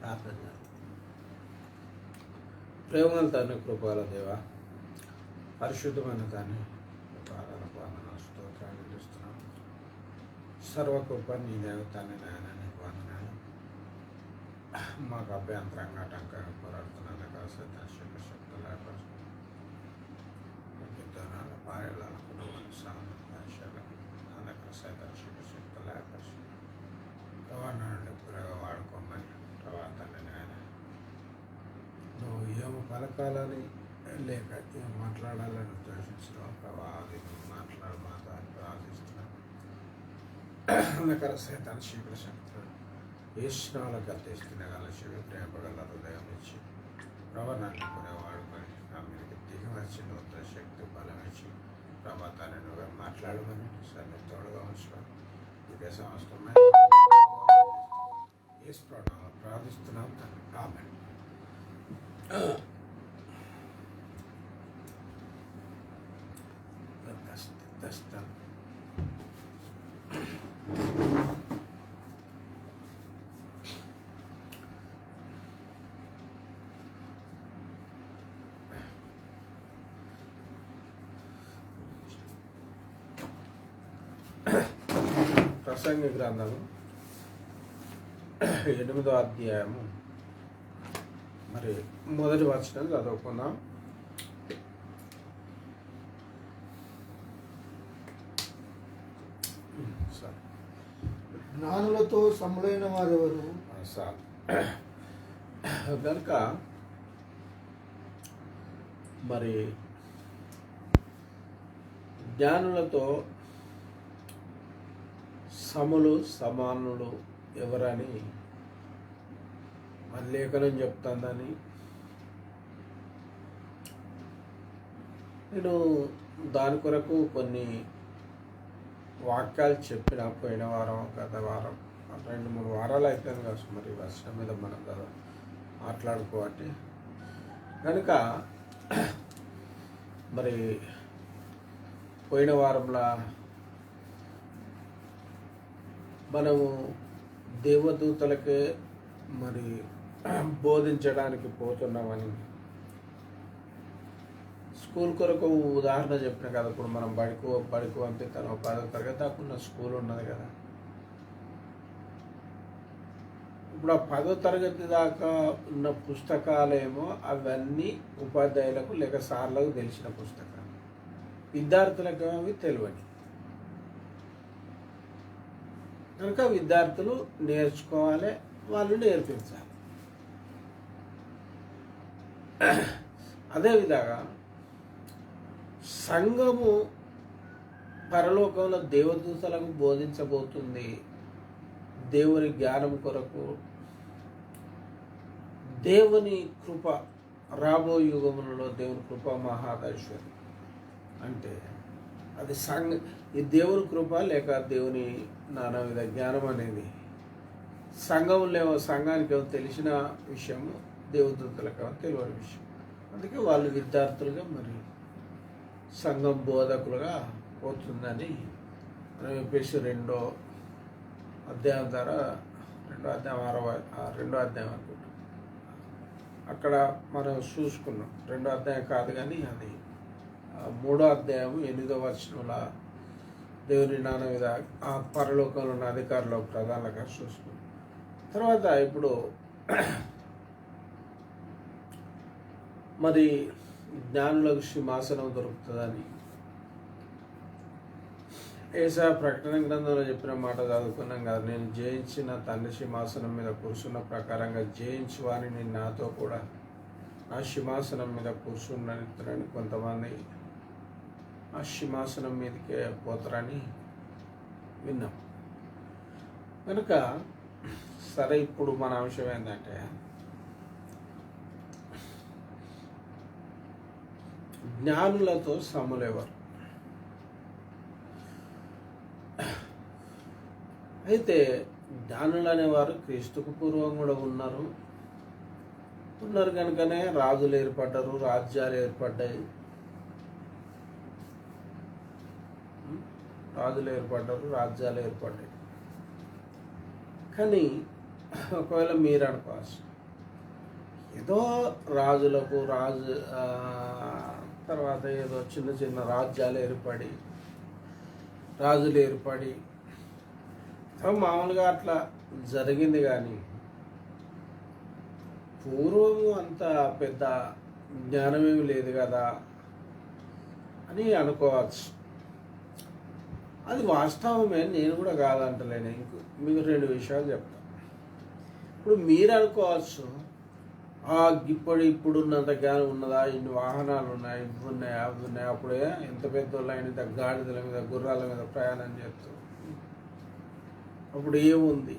ప్రార్థన. ప్రేమల తండ్రి, కృపల దేవ, పరిశుద్ధమైన తండ్రి, పాదన స్తోత్రాలు ఇస్తున్నాం. సర్వకృప నీ దేవతాన్ని నాయన నీకు వందనాలు. మాకు అభ్యంతరంగా ఆటంకంగా పోరాడుతున్నాను కాసేత శక్తి లేకపోతే భార్యలను కుటుంబాన్ని సాధన అందరికీ సైతం శక్తి లేకపోతే రవాణాన్ని పురగా వాడుకోమని తర్వాతనే నాయన నువ్వు ఏమో పలకాలని లేక ఏం మాట్లాడాలని ఉద్దేశించిన ప్రభావాది నువ్వు మాట్లాడు మాతో ప్రార్థిస్తున్నాను. అందరికీ సైతం శీఘ్ర శక్తి ఈశ్వరాల గతేస్తున్నగల శివ ప్రేమగల హృదయం ఇచ్చి ప్రవర్ణాన్ని కూడా వాడుకొని నా మీదకి దిగి వచ్చి నూతన శక్తి బలం ఇచ్చి ప్రభాతాన్ని నువ్వు మాట్లాడమని సన్ని తోడుగా ఉంచుకొని ఇదే సంవత్సరమే ఈ ప్రణాళిక ప్రార్థిస్తున్నాం తండ్రి. ఆమేన్. ప్రసంగి గ్రంథము 8వ అధ్యాయము మరి మొదటి వచనం చదువుకుందాం. జ్ఞానులతో సములైన వారెవరు? కనుక మరి జ్ఞానులతో సమానులు ఎవరని మన లేఖనం చెప్తుందని నేను దాని కొరకు కొన్ని వాక్యాలు చెప్పిన పోయిన వారం గత వారం 2-3 వారాలు అయిపోయింది కదా మరి వర్షం మీద మనం కదా మాట్లాడుకోవాలి. కనుక మరి పోయిన వారంలో మనము దేవదూతలకే మరి బోధించడానికి పోతున్నామని స్కూల్ కొరకు ఉదాహరణ చెప్పిన కదా. ఇప్పుడు మనం బడికి పంపిస్తాను. 10వ తరగతి దాకా ఉన్న స్కూల్ ఉన్నది కదా. ఇప్పుడు ఆ 10వ తరగతి దాకా ఉన్న పుస్తకాలేమో అవన్నీ ఉపాధ్యాయులకు లేక సార్లకు తెలిసిన పుస్తకాలు, విద్యార్థులకు అవి తెలియని. కనుక విద్యార్థులు నేర్చుకోవాలి, వాళ్ళు నేర్పించాలి. అదేవిధంగా సంఘము పరలోకంలో దేవదూతలకు బోధించబోతుంది. దేవుని జ్ఞానం కొరకు దేవుని కృప రాబో యుగములలో దేవుని కృప మహాదైశ్వర్యం అంటే అది ఈ దేవుని కృప లేక దేవుని నానా విధ జ్ఞానం అనేది సంఘానికి ఏమో తెలిసిన విషయము, దేవదూతలకు ఏమో తెలియని విషయం. అందుకే వాళ్ళు విద్యార్థులుగా మరి సంఘం బోధకులుగా పోతుందని మనం చెప్పేసి 2వ అధ్యాయం ద్వారా 2వ అధ్యాయం అనుకుంటాం. అక్కడ మనం చూసుకున్నాం. 2వ అధ్యాయం కాదు కానీ అది 3వ అధ్యాయం 8వ వచనంలో దేవుని నాన్న మీద ఆ పరలోకంలో ఉన్న అధికారులు ప్రధానంగా చూసుకున్నాం. తర్వాత ఇప్పుడు మరి జ్ఞానులకు సింహాసనం దొరుకుతుందని ఏసా ప్రకటన గ్రంథంలో చెప్పిన మాట చదువుకున్నాం కదా. నేను జయించిన తండ్రి సింహాసనం మీద కూర్చున్న ప్రకారంగా జయించి వారిని నాతో కూడా ఆ సింహాసనం మీద కూర్చున్నని కొంతమంది ఆ సింహాసనం మీదకే పోతారని విన్నాం. కనుక సరే, ఇప్పుడు మన అంశం ఏంటంటే జ్ఞానులతో సములెవరు. అయితే జ్ఞానులు అనేవారు క్రీస్తుకు పూర్వం కూడా ఉన్నారు కనుకనే రాజులు ఏర్పడ్డారు, రాజ్యాలు ఏర్పడ్డాయి. కానీ ఒకవేళ మీరు అనుకోవచ్చు, ఏదో రాజులకు తర్వాత ఏదో చిన్న చిన్న రాజ్యాలు రాజులు ఏర్పడి మామూలుగా అట్లా జరిగింది. కానీ పూర్వము అంత పెద్ద జ్ఞానమేమి లేదు కదా అని అనుకోవచ్చు. అది వాస్తవమే, నేను కూడా కాదంటలేను. మీకు 2 విషయాలు చెప్తాను. ఇప్పుడు మీరు అనుకోవచ్చు, ఇప్పుడున్నంత జ్ఞానం ఉన్నదా, ఇన్ని వాహనాలు ఉన్నాయి, ఇవి ఉన్నాయి, అవి ఉన్నాయి, అప్పుడే ఎంత పెద్దోళ్ళు ఇంత గాడిదల మీద గుర్రాల మీద ప్రయాణం చేస్తూ అప్పుడు ఏముంది,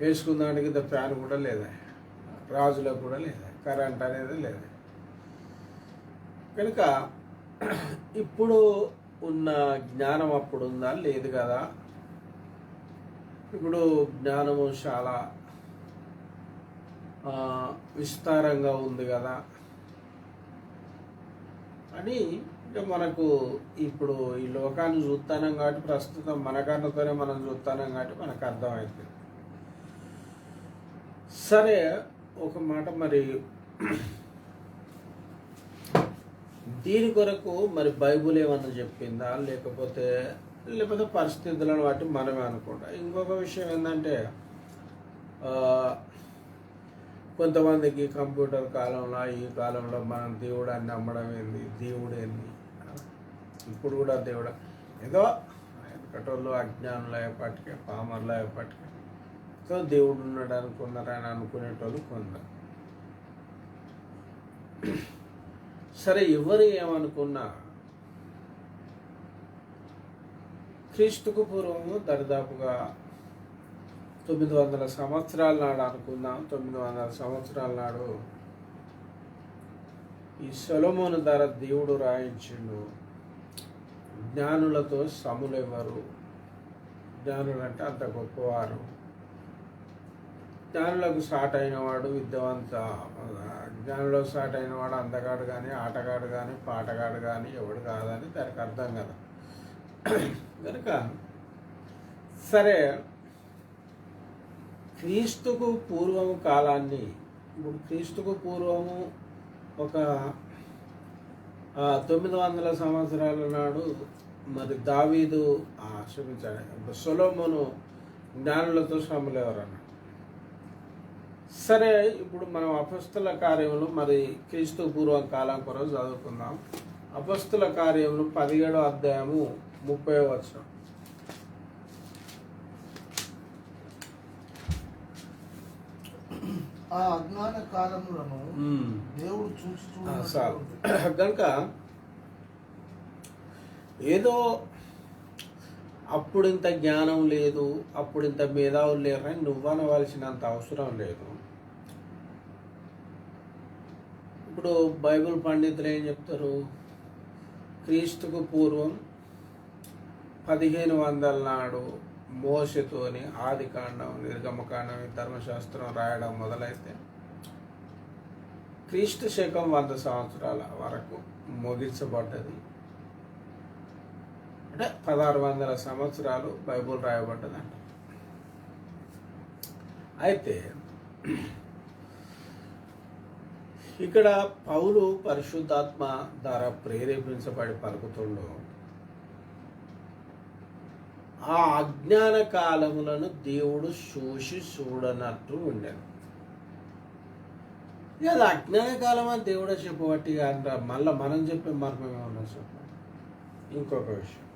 వేసుకుందానికి ఇంత ఫ్యాన్ కూడా లేదా, రాజులకు కూడా లేదా, కరెంట్ అనేది లేదా. కనుక ఇప్పుడు ఉన్న జ్ఞానం అప్పుడు ఉందా, లేదు కదా. ఇప్పుడు జ్ఞానము చాలా విస్తారంగా ఉంది కదా అని మనకు ఇప్పుడు ఈ లోకాన్ని చూస్తానం కాబట్టి, ప్రస్తుతం మన కన్నతోనే మనం చూస్తానం కాబట్టి మనకు అర్థమవుతుంది. సరే, ఒక మాట మరి దీని కొరకు మరి బైబుల్ ఏమన్నా చెప్పిందా, లేకపోతే పరిస్థితులను బట్టి మనమే అనుకుంటా. ఇంకొక విషయం ఏంటంటే, కొంతమందికి కంప్యూటర్ కాలంలో, ఈ కాలంలో మనం దేవుడాన్ని నమ్మడం ఏంది, దేవుడు ఏంది, ఇప్పుడు కూడా దేవుడు ఏదో వెనకటోళ్ళు అజ్ఞానులు అయ్యేపటికే, పామర్లు అయ్యేపటికే సో దేవుడు ఉన్నాడు అనుకున్నారని అనుకునేటోళ్ళు కొందరు. సరే, ఎవరు ఏమనుకున్నా క్రీస్తుకు పూర్వము దరిదాపుగా 900 సంవత్సరాల నాడు అనుకుందాం. 900 సంవత్సరాల నాడు ఈ సొలొమోను ద్వారా దేవుడు రాయించిండు, జ్ఞానులతో సములెవరు, జ్ఞానులు అంటే అంత గొప్పవారు, జ్ఞానులకు సాట్ అయినవాడు విద్యావంత, జ్ఞానులకు సాట్ అయినవాడు అందగాడు కానీ, ఆటగాడు కానీ, పాటగాడు కానీ ఎవడు కాదని దానికి అర్థం కదా. కనుక సరే, క్రీస్తుకు పూర్వము కాలాన్ని, ఇప్పుడు క్రీస్తుకు పూర్వము ఒక 900 సంవత్సరాల నాడు మరి దావీదు క్షమించాడు సొలొమోను జ్ఞానులతో సములెవరన్నాడు. సరే, ఇప్పుడు మనం అపొస్తల కార్యములు మరి క్రీస్తు పూర్వం కాలం కొరకు చదువుకుందాం. అపొస్తల కార్యములు 17వ అధ్యాయము 30వ వచనం. ఆ అజ్ఞాన కాలములను దేవుడు చూసి కనుక ఏదో అప్పుడు ఇంత జ్ఞానం లేదు, అప్పుడు ఇంత మేధావులు లేరని నువ్వు అనవలసినంత అవసరం లేదు. ఇప్పుడు బైబిల్ పండితులు ఏం చెప్తారు, క్రీస్తుకు పూర్వం 1500 నాడు మోసతోని ఆదికాండం, నిర్గమకాండం, ధర్మశాస్త్రం రాయడం మొదలైతే క్రీస్తు శకం 100 సంవత్సరాల వరకు ముగించబడ్డది. అంటే 1600 సంవత్సరాలు బైబుల్ రాయబడ్డదంట. అయితే ఇక్కడ పౌలు పరిశుద్ధాత్మ ద్వారా ప్రేరేపించబడి పలుకుతుండో ఆ అజ్ఞాన కాలములను దేవుడు చూడనట్టు ఉండేది. అది అజ్ఞాన కాలం అని దేవుడే చెప్పబట్టి అంటారు. మళ్ళీ మనం చెప్పే మర్మమేమన్నా చెప్పండి. ఇంకొక విషయం,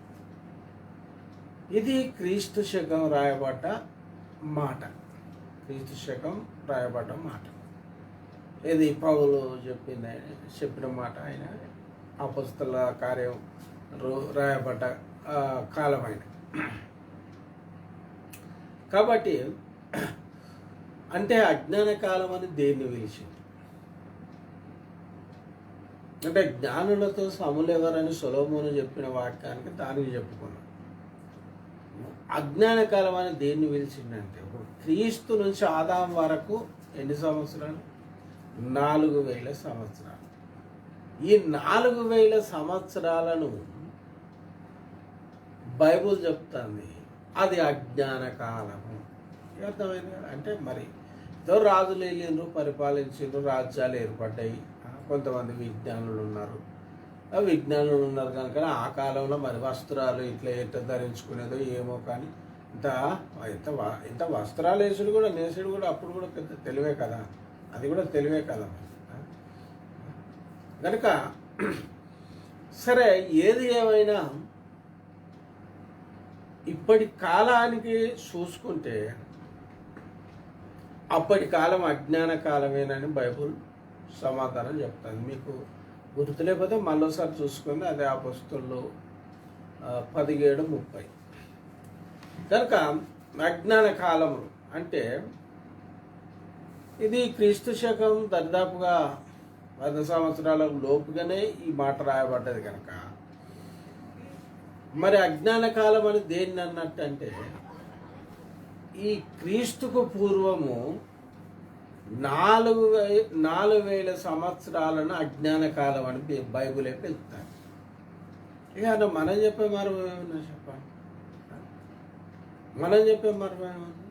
ఇది క్రీస్తు శకం రాయబడ్డ మాట, క్రీస్తు శకం రాయబడ్డ మాట. ఇది పౌలు చెప్పిన మాట. ఆయన అపొస్తల కార్యం రాయబడ్డ కాలమైన. కాబట్టి అంటే అజ్ఞాన కాలం అని దేన్ని పిలిచింది అంటే, జ్ఞానులతో సములెవరని సొలొమోను చెప్పిన వాక్యానికి దానికి చెప్పుకున్నాం. అజ్ఞాన కాలం అని దేన్ని పిలిచిందంటే, క్రీస్తు నుంచి ఆదాం వరకు ఎన్ని సంవత్సరాలు? 4000 సంవత్సరాలు. ఈ 4000 సంవత్సరాలను బైబుల్ చెప్తుంది అది అజ్ఞాన కాలము. అర్థమైంది కదా. అంటే మరి ఎంతో రాజులు వెళ్ళిండ్రు, పరిపాలించిండ్రు, రాజ్యాలు ఏర్పడ్డాయి. కొంతమంది విజ్ఞానులు ఉన్నారు. ఆ విజ్ఞానులు ఉన్నారు కనుక ఆ కాలంలో మరి వస్త్రాలు ఇట్లా ఎట్లా ధరించుకునేదో ఏమో, కానీ ఇంత వస్త్రాలు వేసుడు కూడా నేసుడు కూడా అప్పుడు కూడా పెద్ద తెలివే కదా, అది కూడా తెలివే కదా కనుక. సరే, ఏది ఏమైనా ఇప్పటి కాలానికి చూసుకుంటే అప్పటి కాలం అజ్ఞాన కాలమేనని బైబుల్ సమాధానం చెప్తాను. మీకు గుర్తు లేకపోతే మళ్ళీసారి చూసుకుంది, అదే అపోస్తలులు 17:30. కనుక అజ్ఞాన కాలము అంటే ఇది క్రీస్తు శకం దరిదాపుగా 100 సంవత్సరాల లోపుగానే ఈ మాట రాయబడ్డది కనుక, మరి అజ్ఞాన కాలం అని దేన్ని అన్నట్టు అంటే ఈ క్రీస్తుకు పూర్వము 4,000 సంవత్సరాలను అజ్ఞాన కాలం అని బైబులే పెడతారు. ఇక మనం చెప్పే మర్మం ఏమన్నా చెప్పండి, మనం చెప్పే మర్మం ఏమన్నా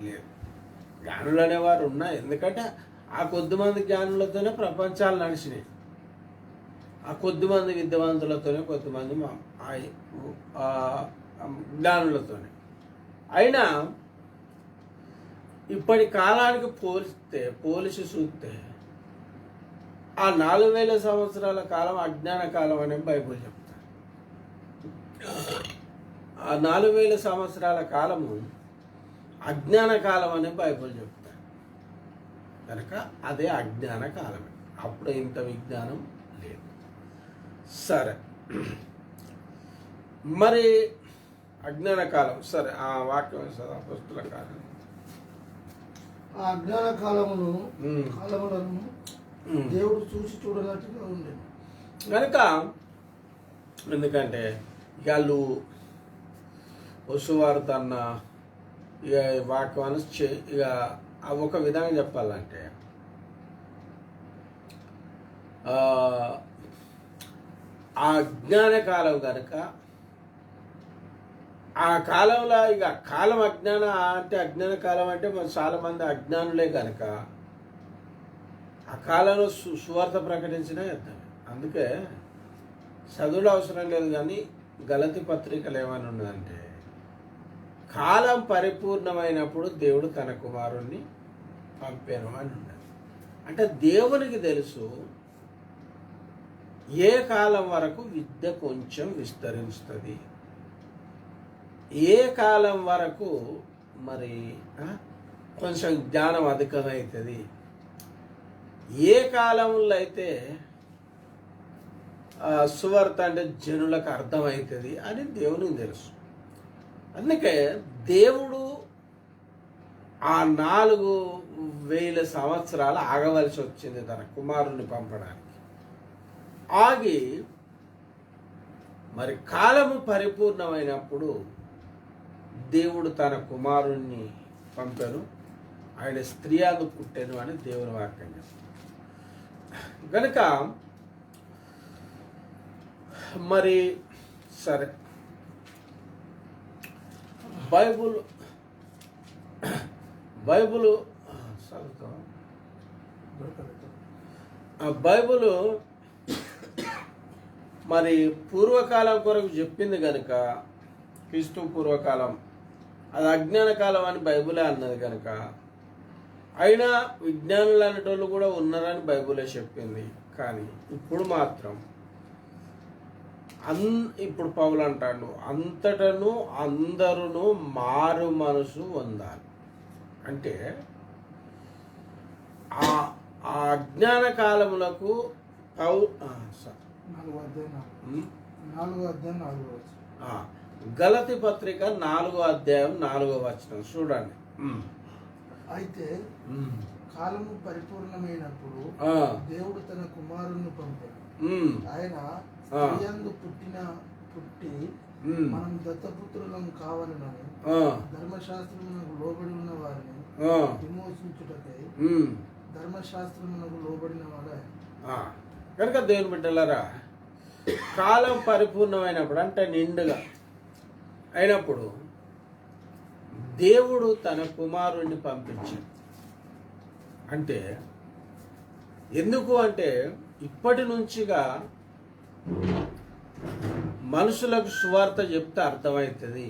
లేదు. జ్ఞానులు అనేవారు ఉన్నారు, ఎందుకంటే ఆ కొద్దిమంది జ్ఞానులతోనే ప్రపంచాలు నడిచినాయి. ఆ కొద్దిమంది విద్యావంతులతోనే, కొద్దిమంది జ్ఞానులతోనే. అయినా ఇప్పటి కాలానికి పోలిసి చూస్తే ఆ 4,000 సంవత్సరాల కాలం అజ్ఞాన కాలం అని బైబుల్ చెప్తారు. ఆ 4,000 సంవత్సరాల కాలము అజ్ఞాన కాలం అని బైబుల్ చెప్తారు కనుక అదే అజ్ఞాన కాలమే. అప్పుడు ఇంత విజ్ఞానం లేదు. సరే, మరి అజ్ఞాన కాలం, సరే ఆ వాక్యం అపోస్తలుల కాలం, ఆ అజ్ఞాన కాలములను దేవుడు చూసి చూడనట్టుగా ఉండేది కనుక. ఎందుకంటే వాళ్ళు వసువారు తన ఇక వాక్యాన్ని ఇక ఒక విధంగా చెప్పాలంటే ఆ అజ్ఞాన కాలం కనుక, ఆ కాలంలో ఇక కాలం అజ్ఞాన కాలం అంటే మరి చాలామంది అజ్ఞానులే కనుక ఆ కాలంలో సువార్త ప్రకటించిన యుద్ధం. అందుకే చదువులు అవసరం లేదు, కానీ గలతి పత్రికలు ఏమైనా ఉన్నదంటే కాలం పరిపూర్ణమైనప్పుడు దేవుడు తన కుమారుణ్ణి పంపాను అని ఉన్నది. అంటే దేవునికి తెలుసు ఏ కాలం వరకు విద్య కొంచెం విస్తరిస్తుంది, ఏ కాలం వరకు మరి కొంచెం జ్ఞానం అధికమవుతుంది, ఏ కాలంలో అయితే సువార్త అంటే జనులకు అర్థమవుతుంది అని దేవునికి తెలుసు. అందుకే దేవుడు ఆ 4,000 సంవత్సరాలు ఆగవలసి వచ్చింది తన కుమారుణ్ణి పంపడానికి. ఆగి మరి కాలము పరిపూర్ణమైనప్పుడు దేవుడు తన కుమారుణ్ణి పంపాను, ఆయన స్త్రీ అందు పుట్టాను అని దేవుని వాక్యం చెప్తాడు. కనుక మరి సరే, బైబుల్ మరి పూర్వకాలం కొరకు చెప్పింది కనుక, క్రీస్తు పూర్వకాలం అది అజ్ఞాన కాలం అని బైబులే అన్నది కనుక, అయినా విజ్ఞానులు అనేటోళ్ళు కూడా ఉన్నారని బైబులే చెప్పింది. కానీ ఇప్పుడు మాత్రం ఇప్పుడు పౌలు అంటాడు, అంతటను అందరూ మారు మనసు పొందాలి. అంటే ఆ అజ్ఞాన కాలములకు గలతి పత్రిక 4వ అధ్యాయం 4వ వచనం చూడండి. అయితే కాలము పరిపూర్ణమైనప్పుడు దేవుడు తన కుమారుణ్ణి పంపాడు. ఆయన పుట్టి మనం దత్తపుత్రులం కావాలని ధర్మశాస్త్రమునకు లోబడి ఉన్న వారిని విమోచించుటకై ధర్మశాస్త్రమునకు లోబడిన వాడే. కనుక దేవుని బిడ్డలారా, కాలం పరిపూర్ణమైనప్పుడు అంటే నిండుగా అయినప్పుడు దేవుడు తన కుమారుణ్ణి పంపించాడు. అంటే ఎందుకు అంటే ఇప్పటి నుంచిగా మనుషులకు సువార్త చెప్తే అర్థమవుతుంది,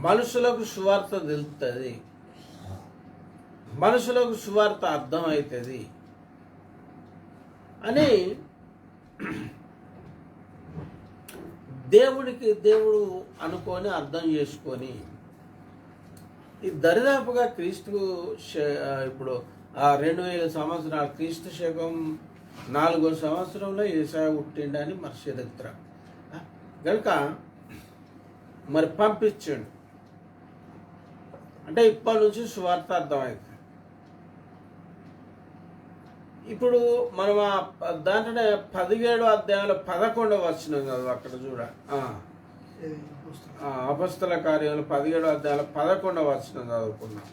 మనుషులకు సువార్త తెలుస్తుంది, మనుషులకు సువార్త అర్థమవుతుంది అని దేవుడు అనుకొని అర్థం చేసుకొని ఈ దరిదాపుగా క్రీస్తు ఇప్పుడు 2000 సంవత్సరాలు క్రీస్తు శకం 4వ సంవత్సరంలో యేసయ్య పుట్టిండని మరి చరిత్ర కనుక మరి పంపించండు అంటే ఇప్పటి నుంచి సువార్త అర్థమవుతుంది. ఇప్పుడు మనం దాంట్లోనే 17వ అధ్యాయంలో 11వ వచనం కదా అక్కడ చూడ అపొస్తల కార్యాలు 17వ అధ్యాయంలో 11వ వచనం చదువుకున్నాం.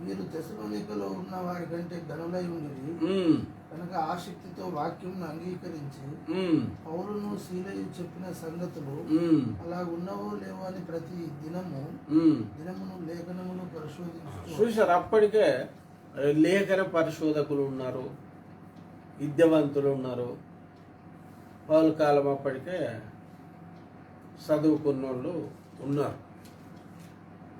వీరు తెస్సలోనికలో ఉన్న వారి కంటే ఘనులై ఉండి కనుక ఆసక్తితో వాక్యం అంగీకరించి పౌలును శీలయు చెప్పిన సంగతులు అలా ఉన్నవో లేవో అని ప్రతి దినమును లేఖనమును పరిశోధించు. చూసారు, అప్పటికే లేఖన పరిశోధకులు ఉన్నారు, విద్యావంతులు ఉన్నారు. పౌలు కాలం అప్పటికే చదువుకున్న వాళ్ళు ఉన్నారు.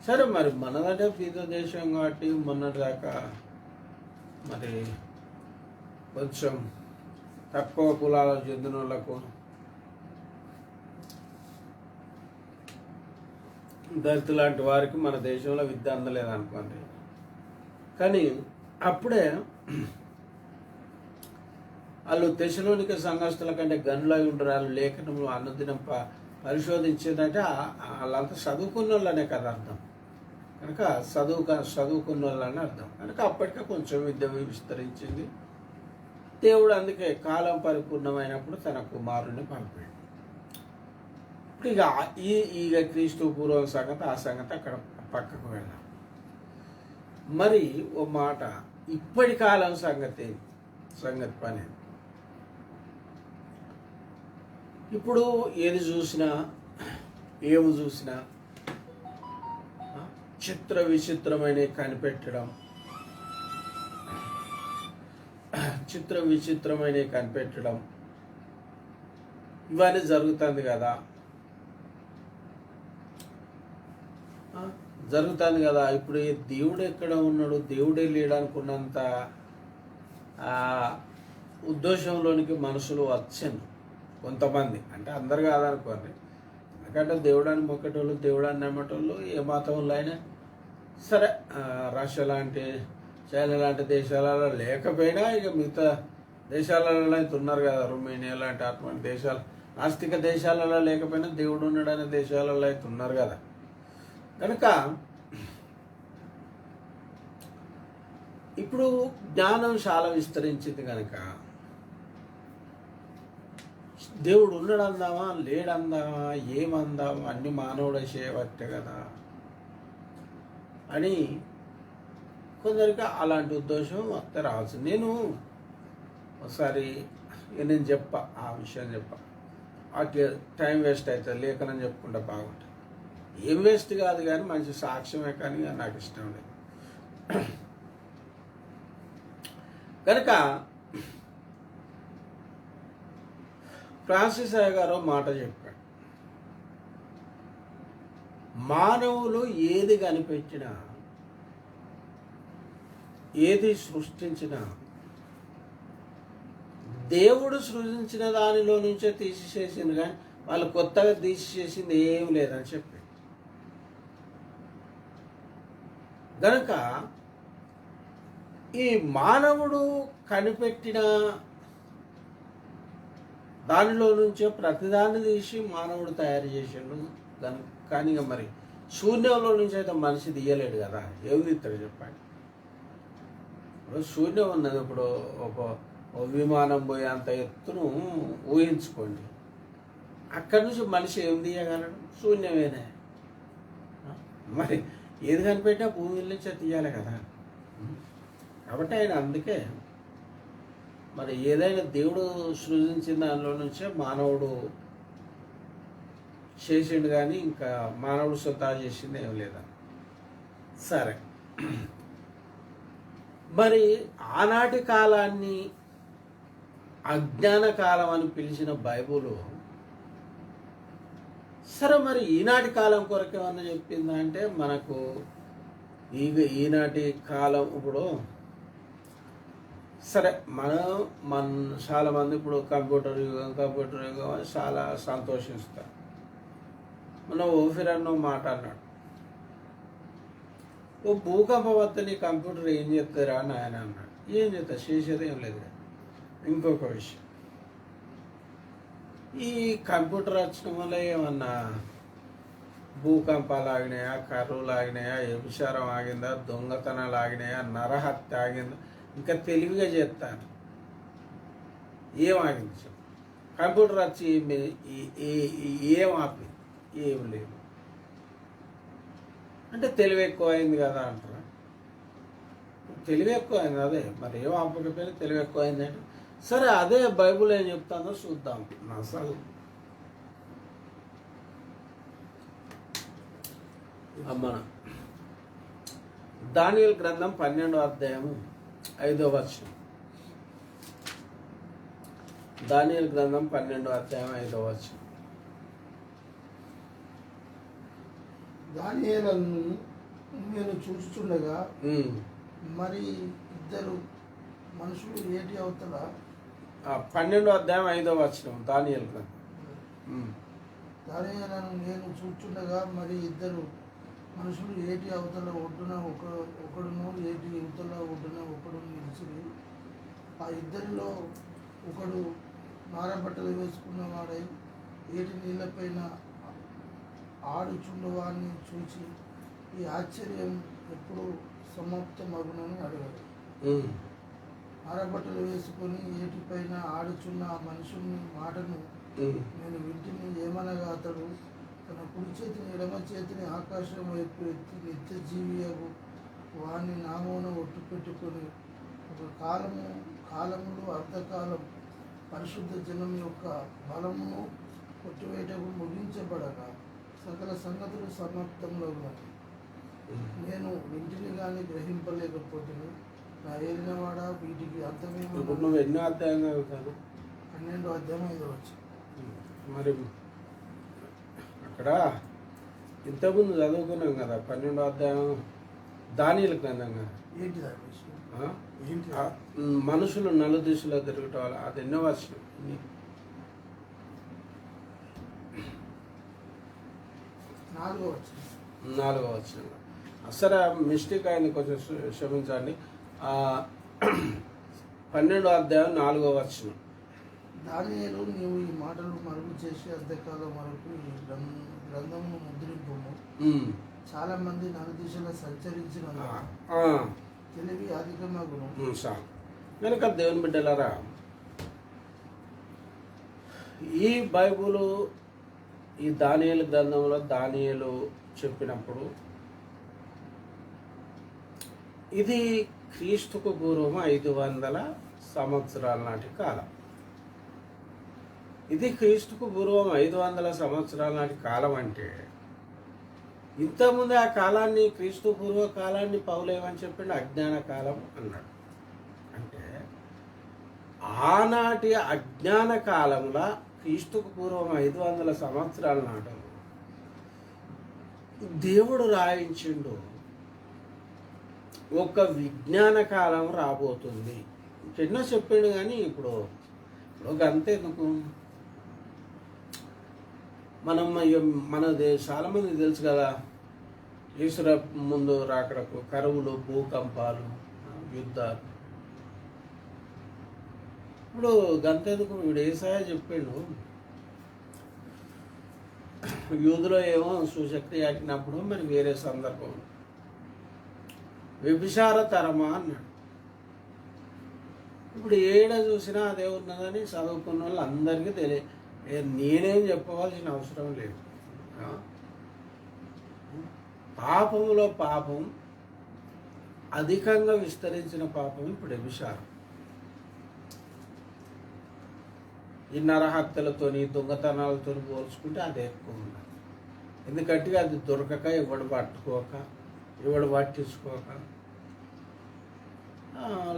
సరే, మరి మనదంటే పీత దేశం కాబట్టి మొన్నటిదాకా మరి కొంచెం తక్కువ కులాలకు చెందిన వాళ్ళకు దళితు లాంటి వారికి మన దేశంలో విద్య అందలేదనుకోండి. కానీ అప్పుడే వాళ్ళు తెస్సలోనిక సంఘస్థుల కంటే గనులై ఉంటారు. వాళ్ళు లేఖనము అనుదినం పరిశోధించేదంటే వాళ్ళంతా చదువుకున్న వాళ్ళనే కదా అర్థం. కనుక చదువుకున్న వాళ్ళని అర్థం. కనుక అప్పటికే కొంచెం విద్య విస్తరించింది. దేవుడు అందుకే కాలం పరిపూర్ణమైనప్పుడు తన కుమారుని పంపాడు. ఇప్పుడు ఇక క్రీస్తు పూర్వం సంగతి ఆ సంగతి అక్కడ పక్కకు వెళ్ళాం. మరి ఓ మాట, ఇప్పటి కాలం సంగతి పని. ఇప్పుడు ఏది చూసినా ఏమి చూసినా చిత్ర విచిత్రమైన కనిపెట్టడం, ఇవన్నీ జరుగుతుంది కదా. ఇప్పుడు దేవుడు ఎక్కడ ఉన్నాడు, దేవుడే లేడనుకున్నంత ఉద్దేశంలోనికి మనుషులు వచ్చాను కొంతమంది. అంటే అందరు కాదనుకోండి. ఎందుకంటే దేవుడాన్ని మొక్కటోళ్ళు, దేవుడాన్ని నమ్మటోళ్ళు ఏ మతంలో అయినా సరే, రష్యా లాంటి చైనా లాంటి దేశాలలో లేకపోయినా ఇక మిగతా దేశాలలో అయితే ఉన్నారు కదా. రొమేనియా లాంటి అటువంటి దేశాలు, నాస్తిక దేశాలలో లేకపోయినా దేవుడు ఉన్నాడనే దేశాలలో అయితే ఉన్నారు కదా. కనుక ఇప్పుడు జ్ఞానం చాలా విస్తరించింది. కనుక దేవుడు ఉన్నాడందామా, లేడందామా, ఏమందామా, అన్ని మానవుడే చేయబట్టే కదా అని కొందరికి అలాంటి ఉద్దేశం వస్తే రావచ్చు. నేను ఒకసారి ఆ విషయం వాటి టైం వేస్ట్ అవుతుంది, లేఖనం చెప్పుకుంటే బాగుంటుంది. ఏం వేస్ట్ కాదు కానీ మంచి సాక్ష్యమే, కానీ నాకు ఇష్టం లేదు. కనుక ఫ్రాన్సిస్ అయ్య గారు మాట చెప్పాడు, మానవులు ఏది కనిపెట్టినా, ఏది సృష్టించినా దేవుడు సృజించిన దానిలో నుంచే తీసిచేసింది, కానీ వాళ్ళు కొత్తగా తీసిచేసింది ఏం లేదని చెప్పి. గనక ఈ మానవుడు కనిపెట్టిన దానిలో నుంచే ప్రతిదాన్ని తీసి మానవుడు తయారు చేసిండు. కానీ ఇక మరి శూన్యంలో నుంచి అయితే మనిషి తీయలేడు కదా. ఏమి తీస్తాడు చెప్పండి. ఇప్పుడు శూన్యం ఉన్నది. ఇప్పుడు ఒక విమానం పోయి అంత ఎత్తును ఊహించుకోండి. అక్కడి నుంచి మనిషి ఏం తీయగలడు? శూన్యమేనే. మరి ఏది కనిపెట్టినా భూమి నుంచే తీయాలి కదా. కాబట్టి ఆయన అందుకే మరి ఏదైనా దేవుడు సృజించిన దానిలో నుంచే మానవుడు చేసిండు కానీ ఇంకా మానవుడు స్వతహా చేసింది ఏం లేదా. సరే, మరి ఆనాటి కాలాన్ని అజ్ఞాన కాలం అని పిలిచిన బైబుల్ సరే మరి ఈనాటి కాలం కొరకు ఏమన్నా చెప్పిందా అంటే మనకు ఈనాటి కాలం ఇప్పుడు సరే మన చాలా మంది ఇప్పుడు కంప్యూటర్ యుగం అని చాలా సంతోషిస్తారు. మన ఓఫిరన్నో మాట అన్నాడు, ఓ భూకంపం వస్తే నీ కంప్యూటర్ ఏం చేస్తారా అని ఆయన అన్నాడు. ఏం చేస్తా, చేసేది ఏం లేదు. ఇంకొక విషయం, ఈ కంప్యూటర్ వచ్చిన వల్ల ఏమన్నా భూకంపాలు ఆగినాయా, కరువులు ఆగినాయా, వ్యభిచారం ఆగిందా, దొంగతనాలు ఆగినాయా, నరహత్య ఆగిందా, ఇంకా తెలివిగా చేస్తాను ఏం ఆగింది చెప్పు. కంప్యూటర్ వచ్చి ఏం ఆపి ఏం లేదు అంటే తెలివి ఎక్కువ అయింది కదా అంటారా. తెలివి ఎక్కువ అయింది, అదే మరి ఏం ఆపకపోయినా తెలివి ఎక్కువ అయింది అంటే సరే అదే బైబుల్ ఏం చెప్తానో చూద్దాం. అసలు మన దానియేలు గ్రంథం 12వ అధ్యాయము 5వ వచనం. దానియేలు గ్రంథం 12వ అధ్యాయం 5వ వచనం. దానియేలును నేను చూచుచుండగా మరి ఇద్దరు మనుషులు ఏటి అవతల 12వ అధ్యాయం 5వ వచనం దానియేలు గ్రంథం. దానియేలును నేను చూచుండగా మరి ఇద్దరు మనుషులు ఏటి అవతల ఒడ్డున ఒకడును ఏటి యువతల ఒడ్డున ఒకడు నిలిచిరి. ఆ ఇద్దరిలో ఒకడు నారబట్టలు వేసుకున్నవాడై ఏటి నీళ్ళపైన ఆడుచుండవాన్ని చూచి ఈ ఆశ్చర్యం ఎప్పుడు సమాప్తమగునని అడిగాడు. నారబట్టలు వేసుకొని ఏటిపైన ఆడుచున్న ఆ మనుషుని మాటను నేను వింటిని. ఏమనగా అతడు తన కుడి చేతిని ఎడమ చేతిని ఆకాశం వైపు ఎత్తి నిత్య జీవియకు వాణ్ణి నామమున ఒట్టు పెట్టుకొని ఒక కాలములు అర్ధకాలం పరిశుద్ధ జనం యొక్క బలమును కొట్టివేయటకు ముగించబడగా సకల సంగతులు సమాప్తంలో ఉన్నాయి. నేను వింటిని కానీ గ్రహింపలేకపోతే నా ఏలినవాడ వీటికి అర్థమేమో. నువ్వు ఎన్నో అధ్యాయం చదువుతాను? 12వ అధ్యాయం 5వ వచనం. మరి అక్కడ ఇంతకుముందు చదువుకున్నాం కదా 12వ అధ్యాయం దానియేలు గ్రంథం కదా. ఏంటి దాని విషయం? ఏంటి? మనుషులు నలుదిశలో తిరగటం అది ఎన్నో వచనం? 4వ వచనం. 4వ వచనం. సరే మిస్టేక్ అయింది, కొంచెం క్షమించండి. 12వ అధ్యాయం 4వ వచనం. దానియేలు నీవు ఈ మాటలు మరుగు చేసి అర్ధకాలం వరకు ఈ గ్రంథమును ముద్రింపుము. చాలా మంది నలుదిశలో సంచరించిన తెలివి అధికమగును. కనుక దేవుని బిడ్డలారా, ఈ బైబులు ఈ దానియేలు గ్రంథంలో దానియేలు చెప్పినప్పుడు ఇది క్రీస్తుకు పూర్వం 500 సంవత్సరాల నాటి కాలం. ఇది క్రీస్తుకు పూర్వం 500 సంవత్సరాల నాటి కాలం అంటే ఇంతకుముందు ఆ కాలాన్ని క్రీస్తు పూర్వ కాలాన్ని పౌలు ఏమని చెప్పిండు? అజ్ఞాన కాలం అన్నాడు. అంటే ఆనాటి అజ్ఞాన కాలంలో క్రీస్తుకు పూర్వం 500 సంవత్సరాల నాడు దేవుడు రాయించిండు ఒక విజ్ఞాన కాలం రాబోతుంది. ఎన్నో చెప్పిండు కానీ ఇప్పుడు అంతేందుకు మనది చాలా మంది తెలుసు కదా, ఈశ్వర ముందు రాకడకు కరువులు, భూకంపాలు, యుద్ధాలు. ఇప్పుడు గంతెందుకు వీడు ఏసాయ చెప్పిండు, యూదులో ఏమో సుశక్తి ఆటినప్పుడు మరి వేరే సందర్భం వ్యభిచార తరమా అన్నాడు. ఇప్పుడు ఏడ చూసినా అదే ఉన్నదని చదువుకున్న వాళ్ళు అందరికీ నేనేం చెప్పవలసిన అవసరం లేదు. పాపములో పాపం అధికంగా విస్తరించిన పాపం ఇప్పుడు వ్యభిచారం. ఈ నరహత్యలతోని దొంగతనాలతో పోల్చుకుంటే అదే ఎక్కువ ఉన్నది. ఎందుకంటే అది దొరకక ఎవడు పట్టుకోక ఎవడు పట్టించుకోక,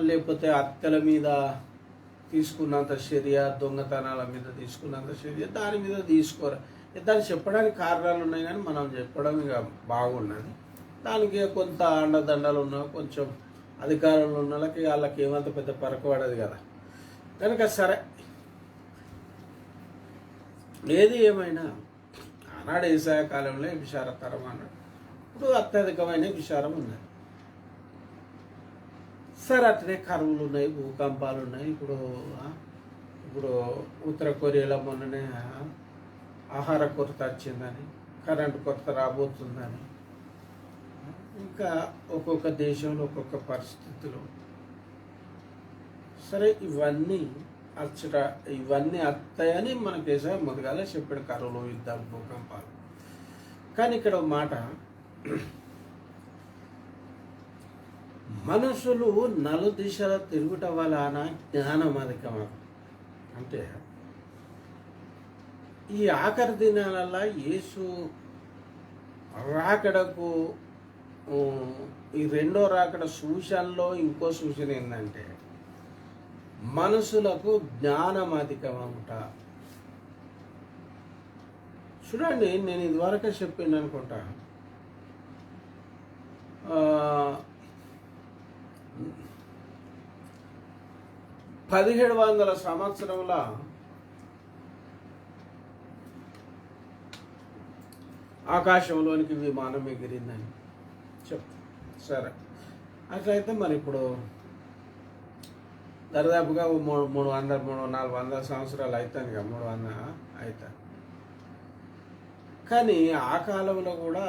లేకపోతే అత్తల మీద తీసుకున్నంత చర్య, దొంగతనాల మీద తీసుకున్నంత చర్య దాని మీద తీసుకోరు. దాన్ని చెప్పడానికి కారణాలు ఉన్నాయి, కానీ మనం చెప్పడం ఇక బాగున్నది. దానికి కొంత అండదండలు ఉన్నా, కొంచెం అధికారంలో ఉన్న వాళ్ళకి ఏమంత పెద్ద పడదు కదా. కనుక సరే, ఏది ఏమైనా ఆనాడు ఏసాయ కాలంలో విచారకరం అన్నాడు, ఇప్పుడు అత్యధికమైన విచారం ఉన్నది. సరే, అట్లనే కరువులు ఉన్నాయి, భూకంపాలు ఉన్నాయి. ఇప్పుడు ఉత్తర కొరియాలో మొన్ననే ఆహార కొరత వచ్చిందని, కరెంటు కొరత రాబోతుందని, ఇంకా ఒక్కొక్క దేశంలో ఒక్కొక్క పరిస్థితులు. సరే, ఇవన్నీ అత్తాయని మనకి వేసా మొదగాలే చెప్పాడు, కరువులు, యుద్ధాలు, భూకంపాలు. కానీ ఇక్కడ ఒక మాట, మనుషులు నలుదిశల తిరుగుట వలన జ్ఞానం అధికమగు. అంటే ఈ ఆఖరి దినాలల్లా యేసు రాకడకు, ఈ రెండో రాకడ సూచనలో ఇంకో సూచన ఏంటంటే మనుషులకు జ్ఞానం అధికమగుట. చూడండి, నేను ఇదివరకే చెప్పింది అనుకుంటా, 1700 సంవత్సరంలో ఆకాశంలోనికి విమానం ఎగిరిందని సరే, అట్లయితే మరి ఇప్పుడు దాదాపుగా 300-400 సంవత్సరాలు అవుతాను కదా, 300 అవుతాను. కానీ ఆ కాలంలో కూడా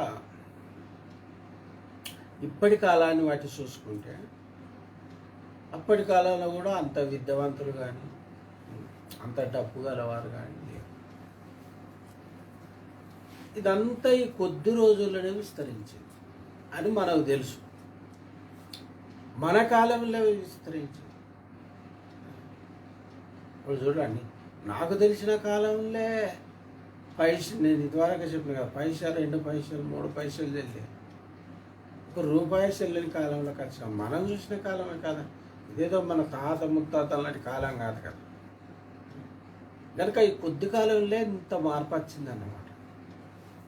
ఇప్పటి కాలాన్ని వాటి చూసుకుంటే అప్పటి కాలంలో కూడా అంత విద్యావంతులు కానీ అంత డబ్బు గలవారు కానీ లేరు. ఇదంతా ఈ కొద్ది రోజుల్లోనే విస్తరించింది అని మనకు తెలుసు. మన కాలంలో విస్తరించింది. ఇప్పుడు చూడండి, నాకు తెలిసిన కాలంలో నేను ఇదివరకు చెప్పిన కదా, పైసా 2 పైసలు 3 పైసలు చెల్లి, 1 రూపాయి చెల్లని కాలంలోకి వచ్చాం. మనం చూసిన కాలమే కదా, ఇదేదో మన తాత ముత్తాతల లాంటి కాలం కాదు కదా. కనుక ఈ కొద్ది కాలంలో ఇంత మార్పు వచ్చిందన్నమాట.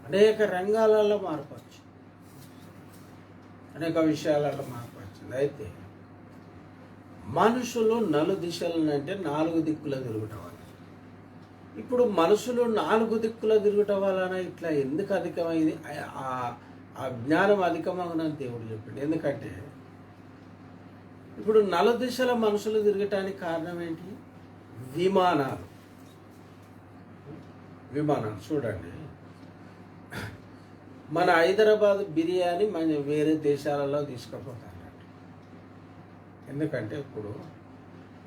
అనేక రంగాలలో మార్పు వచ్చింది, అనేక విషయాలలో మార్పు వచ్చింది. అయితే మనుషులు నలుదిశలనంటే 4 దిక్కుల తిరుగుట వల్ల, ఇప్పుడు మనుషులు 4 దిక్కుల తిరుగుట వలన ఇట్లా ఎందుకు అధికమైంది, ఆ జ్ఞానం అధికమగునని దేవుడు చెప్పిండు. ఎందుకంటే ఇప్పుడు 4 దిశల మనుషులు తిరగటానికి కారణం ఏంటి? విమానాలు. చూడండి, మన హైదరాబాద్ బిర్యానీ మన వేరే దేశాలలో తీసుకుపోతారు. ఎందుకంటే ఇప్పుడు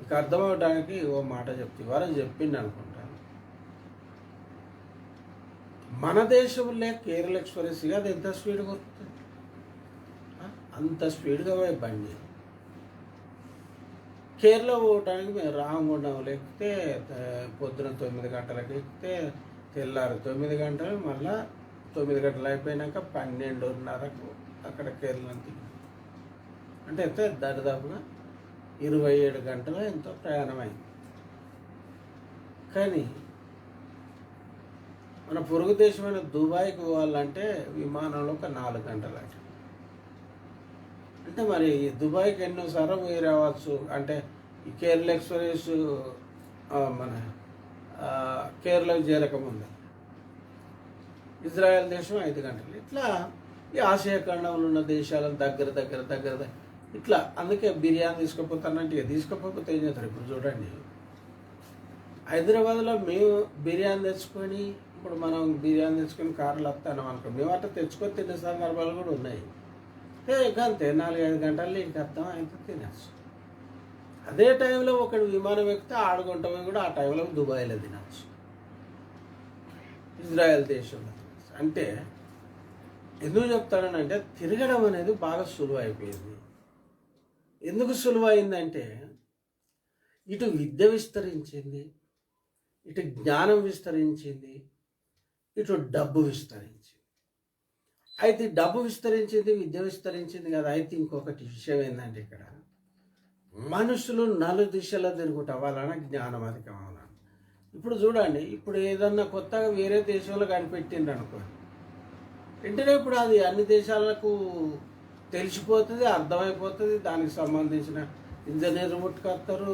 ఇక అర్థమవడానికి ఓ మాట చెప్తే, వారని చెప్పింది అనుకుంటాను, మన దేశంలో కేరళ ఎక్స్ప్రెస్గా అది ఎంత స్పీడ్గా వస్తుంది, అంత స్పీడ్గా పోయి బండి. కేరళ పోవటానికి మేము రామగుండంలో ఎక్కితే పొద్దున 9 గంటలకు ఎక్కితే తెల్లారు 9 గంటలు, మళ్ళా 9 గంటలు అయిపోయినాక 12:30కు అక్కడ కేరళ దిగి, అంటే ఎంత దాదాపుగా 27 గంటలు ఎంతో ప్రయాణమైంది. కానీ మన పొరుగు దేశమైన దుబాయ్కి పోవాలంటే విమానంలో ఒక 4 గంటలు అట. అంటే మరి దుబాయ్కి ఎన్నోసార్లు పోయి రావచ్చు. అంటే ఈ కేరళ ఎక్స్ప్రెస్ మన కేరళకు చేరకముందు ఇజ్రాయెల్ దేశం 5 గంటలు. ఇట్లా ఈ ఆసియా ఖండంలో ఉన్న దేశాలను దగ్గర ఇట్లా. అందుకే బిర్యానీ తీసుకుపోతానంటే ఇక తీసుకుపోతే ఏం చేస్తారు? ఇప్పుడు చూడండి, హైదరాబాద్లో మేము బిర్యానీ తెచ్చుకొని, ఇప్పుడు మనం బిర్యానీ తెచ్చుకొని కార్లు వస్తాను అనుకో, మేము అట్లా తెచ్చుకొని తినే సందర్భాలు కూడా ఉన్నాయి. అంతే 4-5 గంటల్లో ఇంటికి వస్తాం, అయితే తినచ్చు. అదే టైంలో ఒకటి విమానం ఎక్కితే 6 గంటలు కూడా ఆ టైంలో దుబాయ్లో తినచ్చు, ఇజ్రాయెల్ దేశంలో. అంటే ఎందుకు చెప్తానంటే తిరగడం అనేది బాగా సులువు అయిపోయింది. ఎందుకు సులువు అయిందంటే ఇటు విద్య విస్తరించింది, ఇటు జ్ఞానం విస్తరించింది, ఇటు డబ్బు విస్తరించింది. అయితే డబ్బు విస్తరించింది, విద్య విస్తరించింది కదా. అయితే ఇంకొకటి విషయం ఏంటంటే ఇక్కడ మనుషులు నలుదిశల తిరుగుట వలన జ్ఞానం అధికమవును. ఇప్పుడు చూడండి, ఇప్పుడు ఏదన్నా కొత్తగా వేరే దేశంలో కనిపెట్టిండ్రు అనుకోండి, వెంటనే ఇప్పుడు అది అన్ని దేశాలకు తెలిసిపోతుంది, అర్థమైపోతుంది. దానికి సంబంధించిన ఇంజనీర్ పుట్టుకొస్తారు,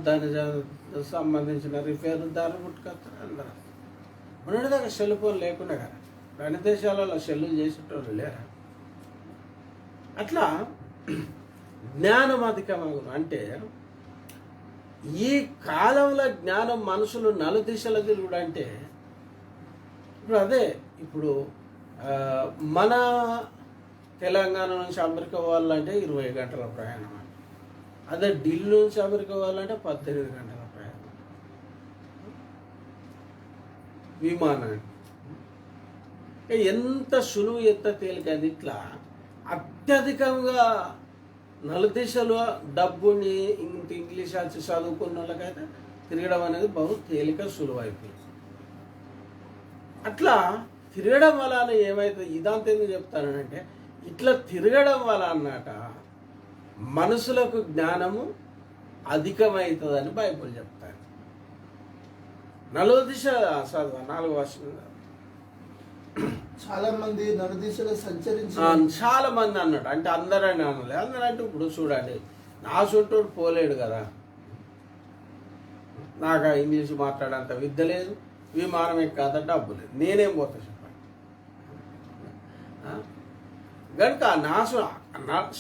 దానికి సంబంధించిన రిపేర్దారులు పుట్టుకొస్తారు అందరూ. ఉన్నదాకా సెల్ ఫోన్ లేకుండా కదా, అన్ని దేశాలలో సెల్లు చేసేటోళ్ళు లేరా? అట్లా జ్ఞానం అధికమగును అంటే ఈ కాలంలో జ్ఞానం మనుషులు నలుదిశల తిరుగుడు అంటే ఇప్పుడు అదే. ఇప్పుడు మన తెలంగాణ నుంచి అమెరికా పోవాలంటే 20 గంటల ప్రయాణం, అదే ఢిల్లీ నుంచి అమెరికా పోవాలంటే 18 గంటల ప్రయాణం విమానాన్ని. ఎంత సులువు, ఎంత తేలిక. అది ఇట్లా అత్యధికంగా నలుదిశలు డబ్బుని ఇంగ్లీష్ వచ్చి చదువుకున్న వాళ్ళకైతే తిరగడం అనేది బహు తేలిక, సులువు అయిపోయింది. అట్లా తిరగడం వలన ఏమవుతుంది, ఇదంతా ఎందుకు చెప్తానంటే ఇట్లా తిరగడం వల్ల అన్నట మనసులకు జ్ఞానము అధికమవుతుందని బైబిల్ చెప్తారు. నలుదిశ చదువు 4వ వచనం. చాలా మంది నలుదిశలో సంచరించి చాలా మంది అన్నాడు అంటే అందరని అనలే. అందరంటే ఇప్పుడు చూడండి, నా చుట్టూ పోలేడు కదా, నాకు ఇంగ్లీష్ మాట్లాడేంత విద్య లేదు, విమానం ఎక్కంత డబ్బు లేదు, నేనేం పోతా చెప్పండి. కనుక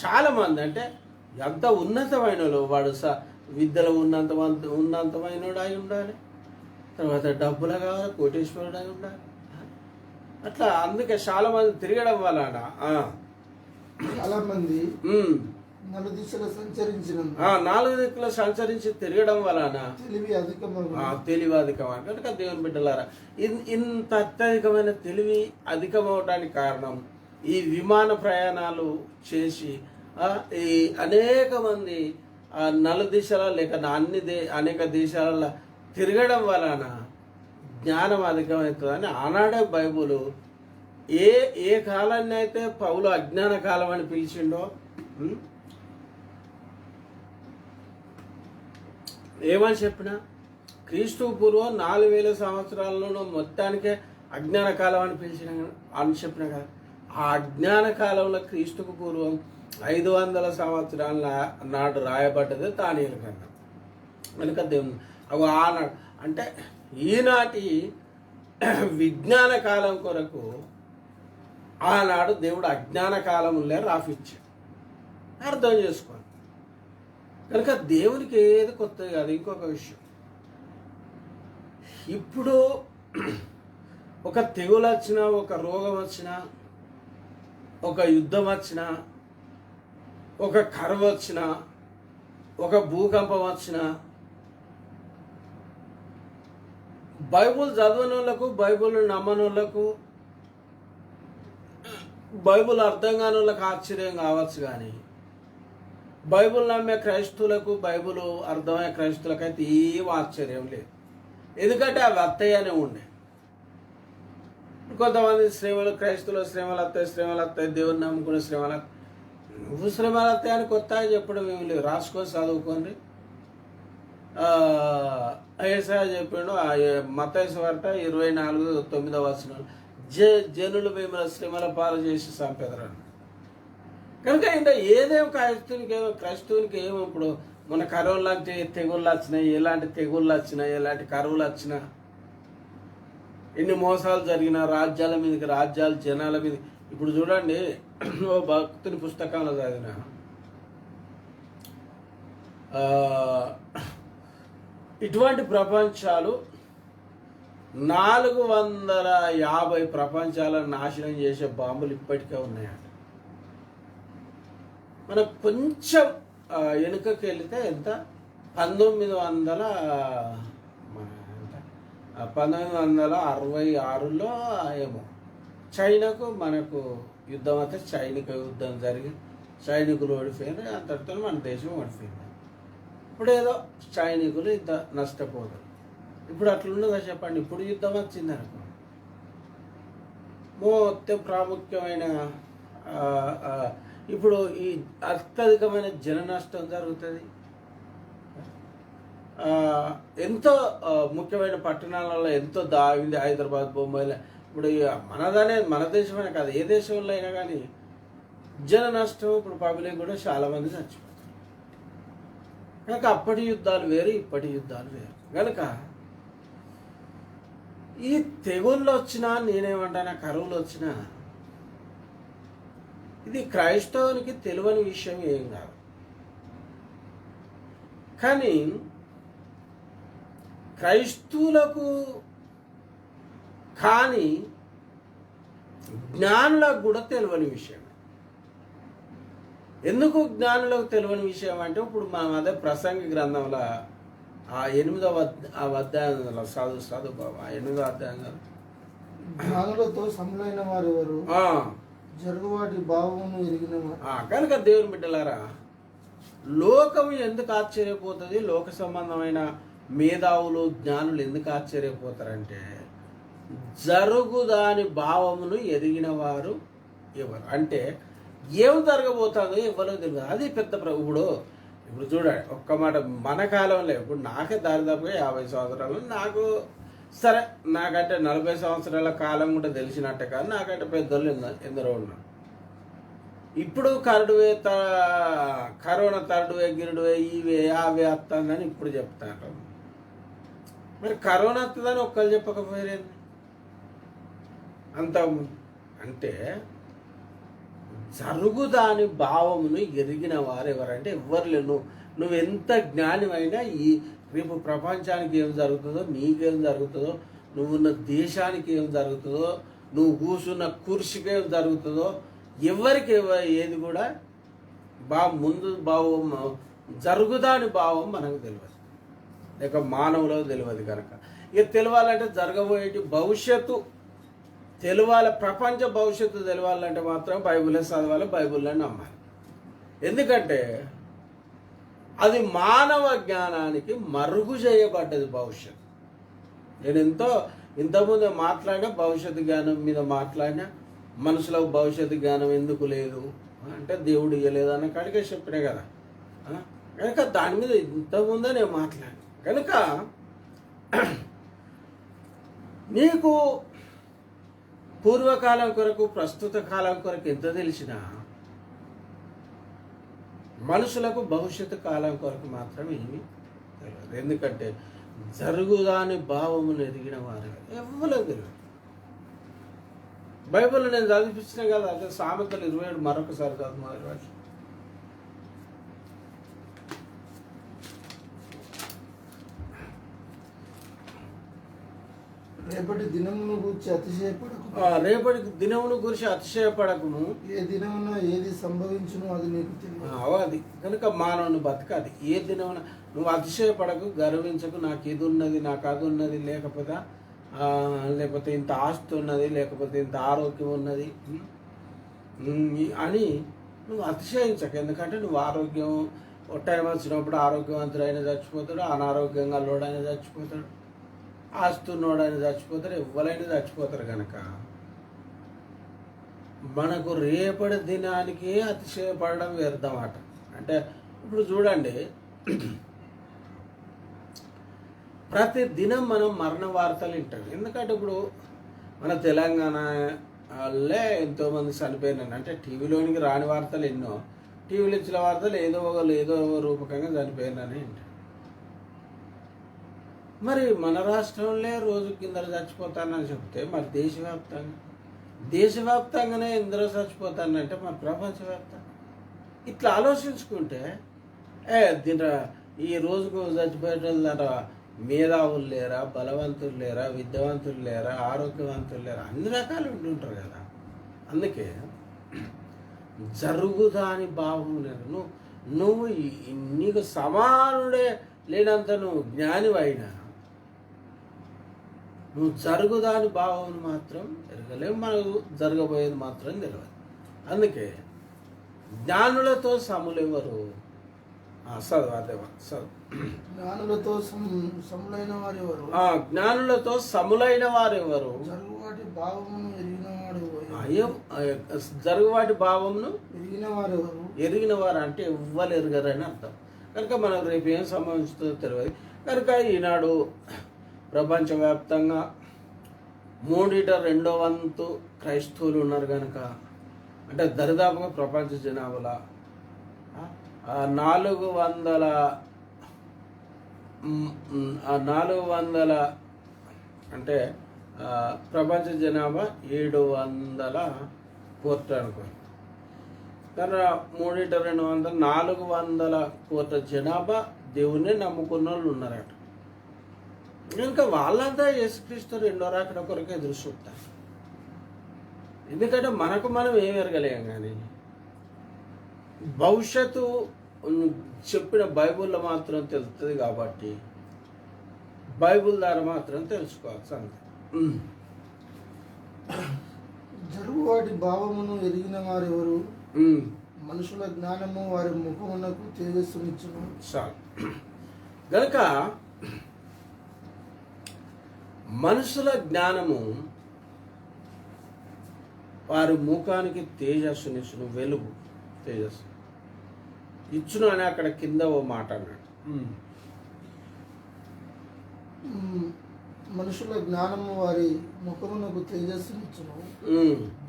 చాలా మంది అంటే ఎంత ఉన్నతమైన వాడు విద్యలో ఉన్నంతమైనడు అయి ఉండాలి, తర్వాత డబ్బులు కావాలి, కోటేశ్వరుడు అయి ఉండాలి. అట్లా అందుకే చాలా మంది తిరగడం వలన చాలా మంది నలుదిశలో సంచరించిన 4 దిక్కులు సంచరించి తిరగడం వలన తెలివి అధికం. కనుక దేవుని బిడ్డలారా, ఇంత అత్యధికమైన తెలివి అధికమవడానికి కారణం ఈ విమాన ప్రయాణాలు చేసి ఈ అనేక మంది నలుదిశల లేక అనేక దేశాలలో తిరగడం వలన జ్ఞానం అధికమవుతుందని ఆనాడే బైబుల్ ఏ కాలాన్ని అయితే పౌలు అజ్ఞాన కాలం అని పిలిచిండో, ఏమని చెప్పిన క్రీస్తు పూర్వం 4000 సంవత్సరాలలో మొత్తానికే అజ్ఞాన కాలం అని అని చెప్పిన కదా. ఆ అజ్ఞాన కాలంలో క్రీస్తుకు పూర్వం 500 సంవత్సరాల నాడు రాయబడ్డది దానియేలు గ్రంథం. కనుక దేవుని ఆనాడు అంటే ఈనాటి విజ్ఞాన కాలం కొరకు ఆనాడు దేవుడు అజ్ఞాన కాలంలో రాసిచ్చాడు. అర్థం చేసుకోండి. కనుక దేవునికి ఏది కొత్తది కాదు. ఇంకొక విషయం, ఇప్పుడు ఒక తెగులు వచ్చినా, ఒక రోగం వచ్చినా, ఒక యుద్ధం వచ్చినా, ఒక కరువు వచ్చినా, ఒక భూకంపం వచ్చినా, బైబుల్ చదవని వాళ్ళకు, బైబుల్ నమ్మని వాళ్ళకు, బైబుల్ అర్థం కాని వాళ్ళకి ఆశ్చర్యం కావచ్చు. కానీ బైబుల్ నమ్మే క్రైస్తవులకు, బైబుల్ అర్థమయ్యే క్రైస్తవులకైతే ఏం ఆశ్చర్యం లేదు. ఎందుకంటే అవి అత్తయ్యనే ఉండే. కొంతమంది క్రైస్తవులు శ్రమలు వస్తాయి, దేవుని నమ్ముకునే శ్రమలు. నువ్వు శ్రమలు వస్తాయని కొత్తగా చెప్పడం ఏమి లేదు. రాసుకొని చదువుకోండి. ఏసా చెప్పిండు మత్తయి సువార్త 24:9 వచనం, జనులు మిమ్మల్ని శ్రమల పాలు చేసి చంపెదరని. కనుక ఇంకా ఏదేమో క్రైస్తవునికి ఏమో ఇప్పుడు మన కరువులు లాంటి తెగుళ్ళు వచ్చినాయి, ఎలాంటి తెగుళ్ళు వచ్చినాయి, ఎలాంటి కరువులు వచ్చినా, ఎన్ని మోసాలు జరిగిన రాజ్యాల మీదకి రాజ్యాలు, జనాల మీద. ఇప్పుడు చూడండి, ఓ భక్తుని పుస్తకంలో చదివిన ఇటువంటి ప్రపంచాలు 450 ప్రపంచాలను నాశనం చేసే బాంబులు ఇప్పటికే ఉన్నాయంట. మనకు కొంచెం వెనుకకి వెళితే ఎంత 1966లో ఏమో చైనాకు మనకు యుద్ధం అయితే సైనిక యుద్ధం జరిగి సైనికులు ఓడిపోయింది. అంతటితో మన దేశం ఓడిపోయింది. ఇప్పుడు ఏదో సైనికులు ఇంత నష్టపోతారు. ఇప్పుడు అట్లున్నదా చెప్పండి? ఇప్పుడు యుద్ధం వచ్చింది అనుకో, మొత్తం ప్రాముఖ్యమైన ఆ, ఆ, ఇప్పుడు ఈ అత్యధికమైన జన నష్టం జరుగుతుంది. ఆ, ఎంతో ముఖ్యమైన పట్టణాలలో ఎంతో దాగింది, హైదరాబాద్, బొంబాయిలో. ఇప్పుడు మన దేశమైనా కాదు, ఏ దేశంలో అయినా కానీ జన నష్టం, ఇప్పుడు పబ్లిక్ కూడా చాలామంది చచ్చిపోతారు. కనుక అప్పటి యుద్ధాలు వేరు, ఇప్పటి యుద్ధాలు వేరు. కనుక ఈ తెగుళ్ళు వచ్చినా, నేనేమంటానా, కరువులు వచ్చినా, ఇది క్రైస్తవునికి తెలియని విషయం ఏం కాదు. కానీ క్రైస్తవులకు కానీ జ్ఞానులకు కూడా తెలియని విషయం. ఎందుకు జ్ఞానులకు తెలియని విషయం అంటే, ఇప్పుడు మనం అదే ప్రసంగి గ్రంథంలో ఆ 8వ అధ్యాయంలో చదువు బాబా, 8వ అధ్యాయం. జ్ఞానులతో సములైన వారు ఎవరు, జరుగువాటి భావమును ఎరిగిన కనుక దేవుని బిడ్డలారా, లోకం ఎందుకు ఆశ్చర్యపోతుంది, లోక సంబంధమైన మేధావులు, జ్ఞానులు ఎందుకు ఆశ్చర్యపోతారంటే, జరుగుదాని భావమును ఎరిగిన వారు ఎవరు అంటే, ఏం జరగబోతుందో ఎవరో తెలియదు. అది పెద్ద ఇప్పుడు చూడండి, ఒక్క మాట, మన కాలంలో ఇప్పుడు నాకే దాదాపుగా 50 సంవత్సరాలు, నాకు సరే నాకంటే 40 సంవత్సరాల కాలం కూడా తెలిసినట్టే కాదు, నాకంటే పెద్దోళ్ళు ఎందరో ఉన్నారు. ఇప్పుడు కరోనా థర్డ్ గిరుడువే, ఇవే అవే వస్తుందని ఇప్పుడు చెప్తాను. మరి కరోనా వస్తుందని ఒక్కరు చెప్పకపోయారేంది అంత అంటే, జరుగుదాని భావమును ఎరిగిన వారు ఎవరంటే ఎవ్వరు లేరు. నువ్వెంత జ్ఞానివైనా ఈ రేపు ప్రపంచానికి ఏం జరుగుతుందో, నీకేం జరుగుతుందో, నువ్వున్న దేశానికి ఏం జరుగుతుందో, నువ్వు కూర్చున్న కుర్చీకి ఏం జరుగుతుందో, ఎవరికి ఏది కూడా ముందు భావం, జరుగుదాని భావం మనకు తెలియదు, లేక మానవులకు తెలియదు. కనుక ఇక తెలియాలంటే జరగబోయేటి భవిష్యత్తు తెలియాలి, ప్రపంచ భవిష్యత్తు తెలియాలంటే మాత్రం బైబిలే చదవాలి, బైబిల్నే నమ్మాలి. ఎందుకంటే అది మానవ జ్ఞానానికి మరుగు చేయబడ్డది భవిష్యత్తు. నేను ఇంతకుముందు మాట్లాడినా భవిష్యత్తు జ్ఞానం మీద మాట్లాడినా, మనుషులకు భవిష్యత్తు జ్ఞానం ఎందుకు లేదు అంటే దేవుడు ఇవ్వలేదు అన్న కాడికే చెప్పినా కదా. కనుక దాని మీద ఇంతకుముందే నేను మాట్లాడాను. కనుక నీకు పూర్వకాలం కొరకు, ప్రస్తుత కాలం కొరకు ఎంత తెలిసినా, మనుషులకు భవిష్యత్తు కాలం కొరకు మాత్రం ఏమీ తెలియదు. ఎందుకంటే జరుగుదాని భావమును ఎరిగిన వారు ఎవరో తెలియదు. బైబిల్ నేను చదివించిన కదా, అదే సామెతలు 27 మరొకసారి చదువు మొదటి. రేపటి దినమును గురించి అతిశయపడకు, రేపటి దినమును గురించి అతిశయపడకును, ఏ దినమున ఏది సంభవించును అది నీకు తెలియదు. అది కనుక మానవుని బతకాలి. ఏ దినమున నువ్వు అతిశయపడకు, గర్వించకు, నాకు ఇది ఉన్నది, నాకు అది ఉన్నది, లేకపోతే ఇంత ఆస్తి ఉన్నది, లేకపోతే ఇంత ఆరోగ్యం ఉన్నది అని నువ్వు అతిశయించకు. ఎందుకంటే నువ్వు ఆరోగ్యం టైం వచ్చినప్పుడు ఆరోగ్యవంతుడైన చచ్చిపోతాడు, అనారోగ్యంగా లోడైన చచ్చిపోతాడు, ఆస్తున్నోడైనా చచ్చిపోతారు, ఎవరైనా చచ్చిపోతారు. కనుక మనకు రేపటి దినానికి అతిశయపడడం వ్యర్థమాట. అంటే ఇప్పుడు చూడండి, ప్రతి దినం మనం మరణ వార్తలు వింటాం. ఎందుకంటే ఇప్పుడు మన తెలంగాణలో ఎంతోమంది చనిపోయినారు అంటే టీవీలోనికి రాని వార్తలు ఎన్నో, టీవీలో ఇచ్చిన వార్తలు ఏదో రూపకంగా చనిపోయినని వింటాం. మరి మన రాష్ట్రంలో రోజు కిందరు చచ్చిపోతానని చెప్తే, మరి దేశవ్యాప్తంగానే ఎందరో చచ్చిపోతానంటే మరి ప్రపంచవ్యాప్తంగా ఇట్లా ఆలోచించుకుంటే ఈ రోజుకు చచ్చిపోయేటోళ్ళ మేధావులు లేరా, బలవంతులు లేరా, విద్యావంతులు లేరా, ఆరోగ్యవంతులు లేరా, అన్ని రకాలు ఉంటుంటారు కదా. అందుకే జరుగుదాని భావం లేదు. నువ్వు నీకు సమానుడే లేనంత నువ్వు జ్ఞానివైనా నువ్వు జరుగుదాని భావం మాత్రం ఎరగలేవు, మనకు జరగబోయేది మాత్రం తెలియదు. అందుకే జ్ఞానులతో సములెవరు, జ్ఞానులతో సములైన వారు ఎవరు, జ్ఞానులతో సములైన వారెవరు, జరుగువాటి భావమును ఎరిగిన వాడు జరుగువాటి భావమును ఎరిగిన వారు అంటే ఎవ్వరు ఎరగరని అర్థం. కనుక మనం రేపు ఏం సంబంధించుతుందో తెలియదు. కనుక ఈనాడు ప్రపంచవ్యాప్తంగా 3/2 క్రైస్తవులు ఉన్నారు కనుక, అంటే దరిదాపుగా ప్రపంచ జనాభాలో 400 అంటే ప్రపంచ జనాభా 700 అనుకో. కానీ 3/2 400 జనాభా దేవుణ్ణి నమ్ముకున్న వాళ్ళు ఉన్నారట. ఇంకా వాళ్ళంతా యేసుక్రీస్తు రెండో రాకడ కొరకు ఎదురు చూస్తారు. ఎందుకంటే మనకు మనం ఏం ఎరగలేం, కానీ భవిష్యత్తు చెప్పిన బైబిల్లో మాత్రం తెలుస్తుంది. కాబట్టి బైబిల్ ద్వారా మాత్రం తెలుసుకోవచ్చు అంతే. జరుగువాటి భావమును ఎరిగిన వారెవరు? మనుషుల జ్ఞానము వారి ముఖమునకు తేజస్సునిచ్చును. చాలు. గనుక మనుషుల జ్ఞానము వారి ముఖానికి తేజస్సునిచ్చును, వెలుగు తేజస్సు ఇచ్చును అని అక్కడ కింద ఓ మాట అన్నాడు. మనుషుల జ్ఞానము వారి ముఖమునకు తేజస్సునిచ్చును,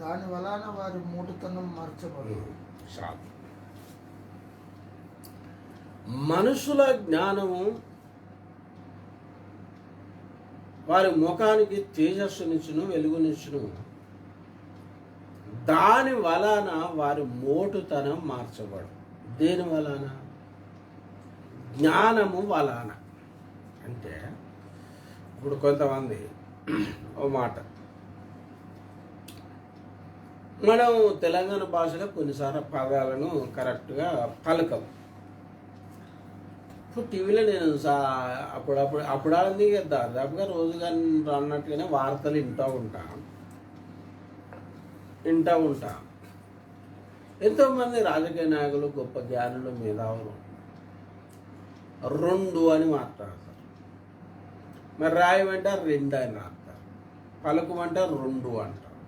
దాని వలన వారి మూటతనం మార్చబడు. మనుషుల జ్ఞానము వారి ముఖానికి తేజస్సునిచ్చును, వెలుగునిచ్చును, దాని వలన వారి మోటుతనం మార్చబడు. దేని వలన? జ్ఞానము వలన. అంటే ఇప్పుడు కొంతమంది ఓ మాట, మనం తెలంగాణ భాషలో కొన్నిసార్లు పదాలను కరెక్ట్గా పలకం. ఇప్పుడు టీవీలో నేను అప్పుడు దాదాపుగా రోజుగా అన్నట్టుగానే వార్తలు వింటూ ఉంటా. ఎంతోమంది రాజకీయ నాయకులు, గొప్ప జ్ఞానులు, మేధావులు 2 అని మాట్లాడతారు. మరి రాయమంటే 2 అని రాస్తారు, పలుకుమంటే 2 అంటారు.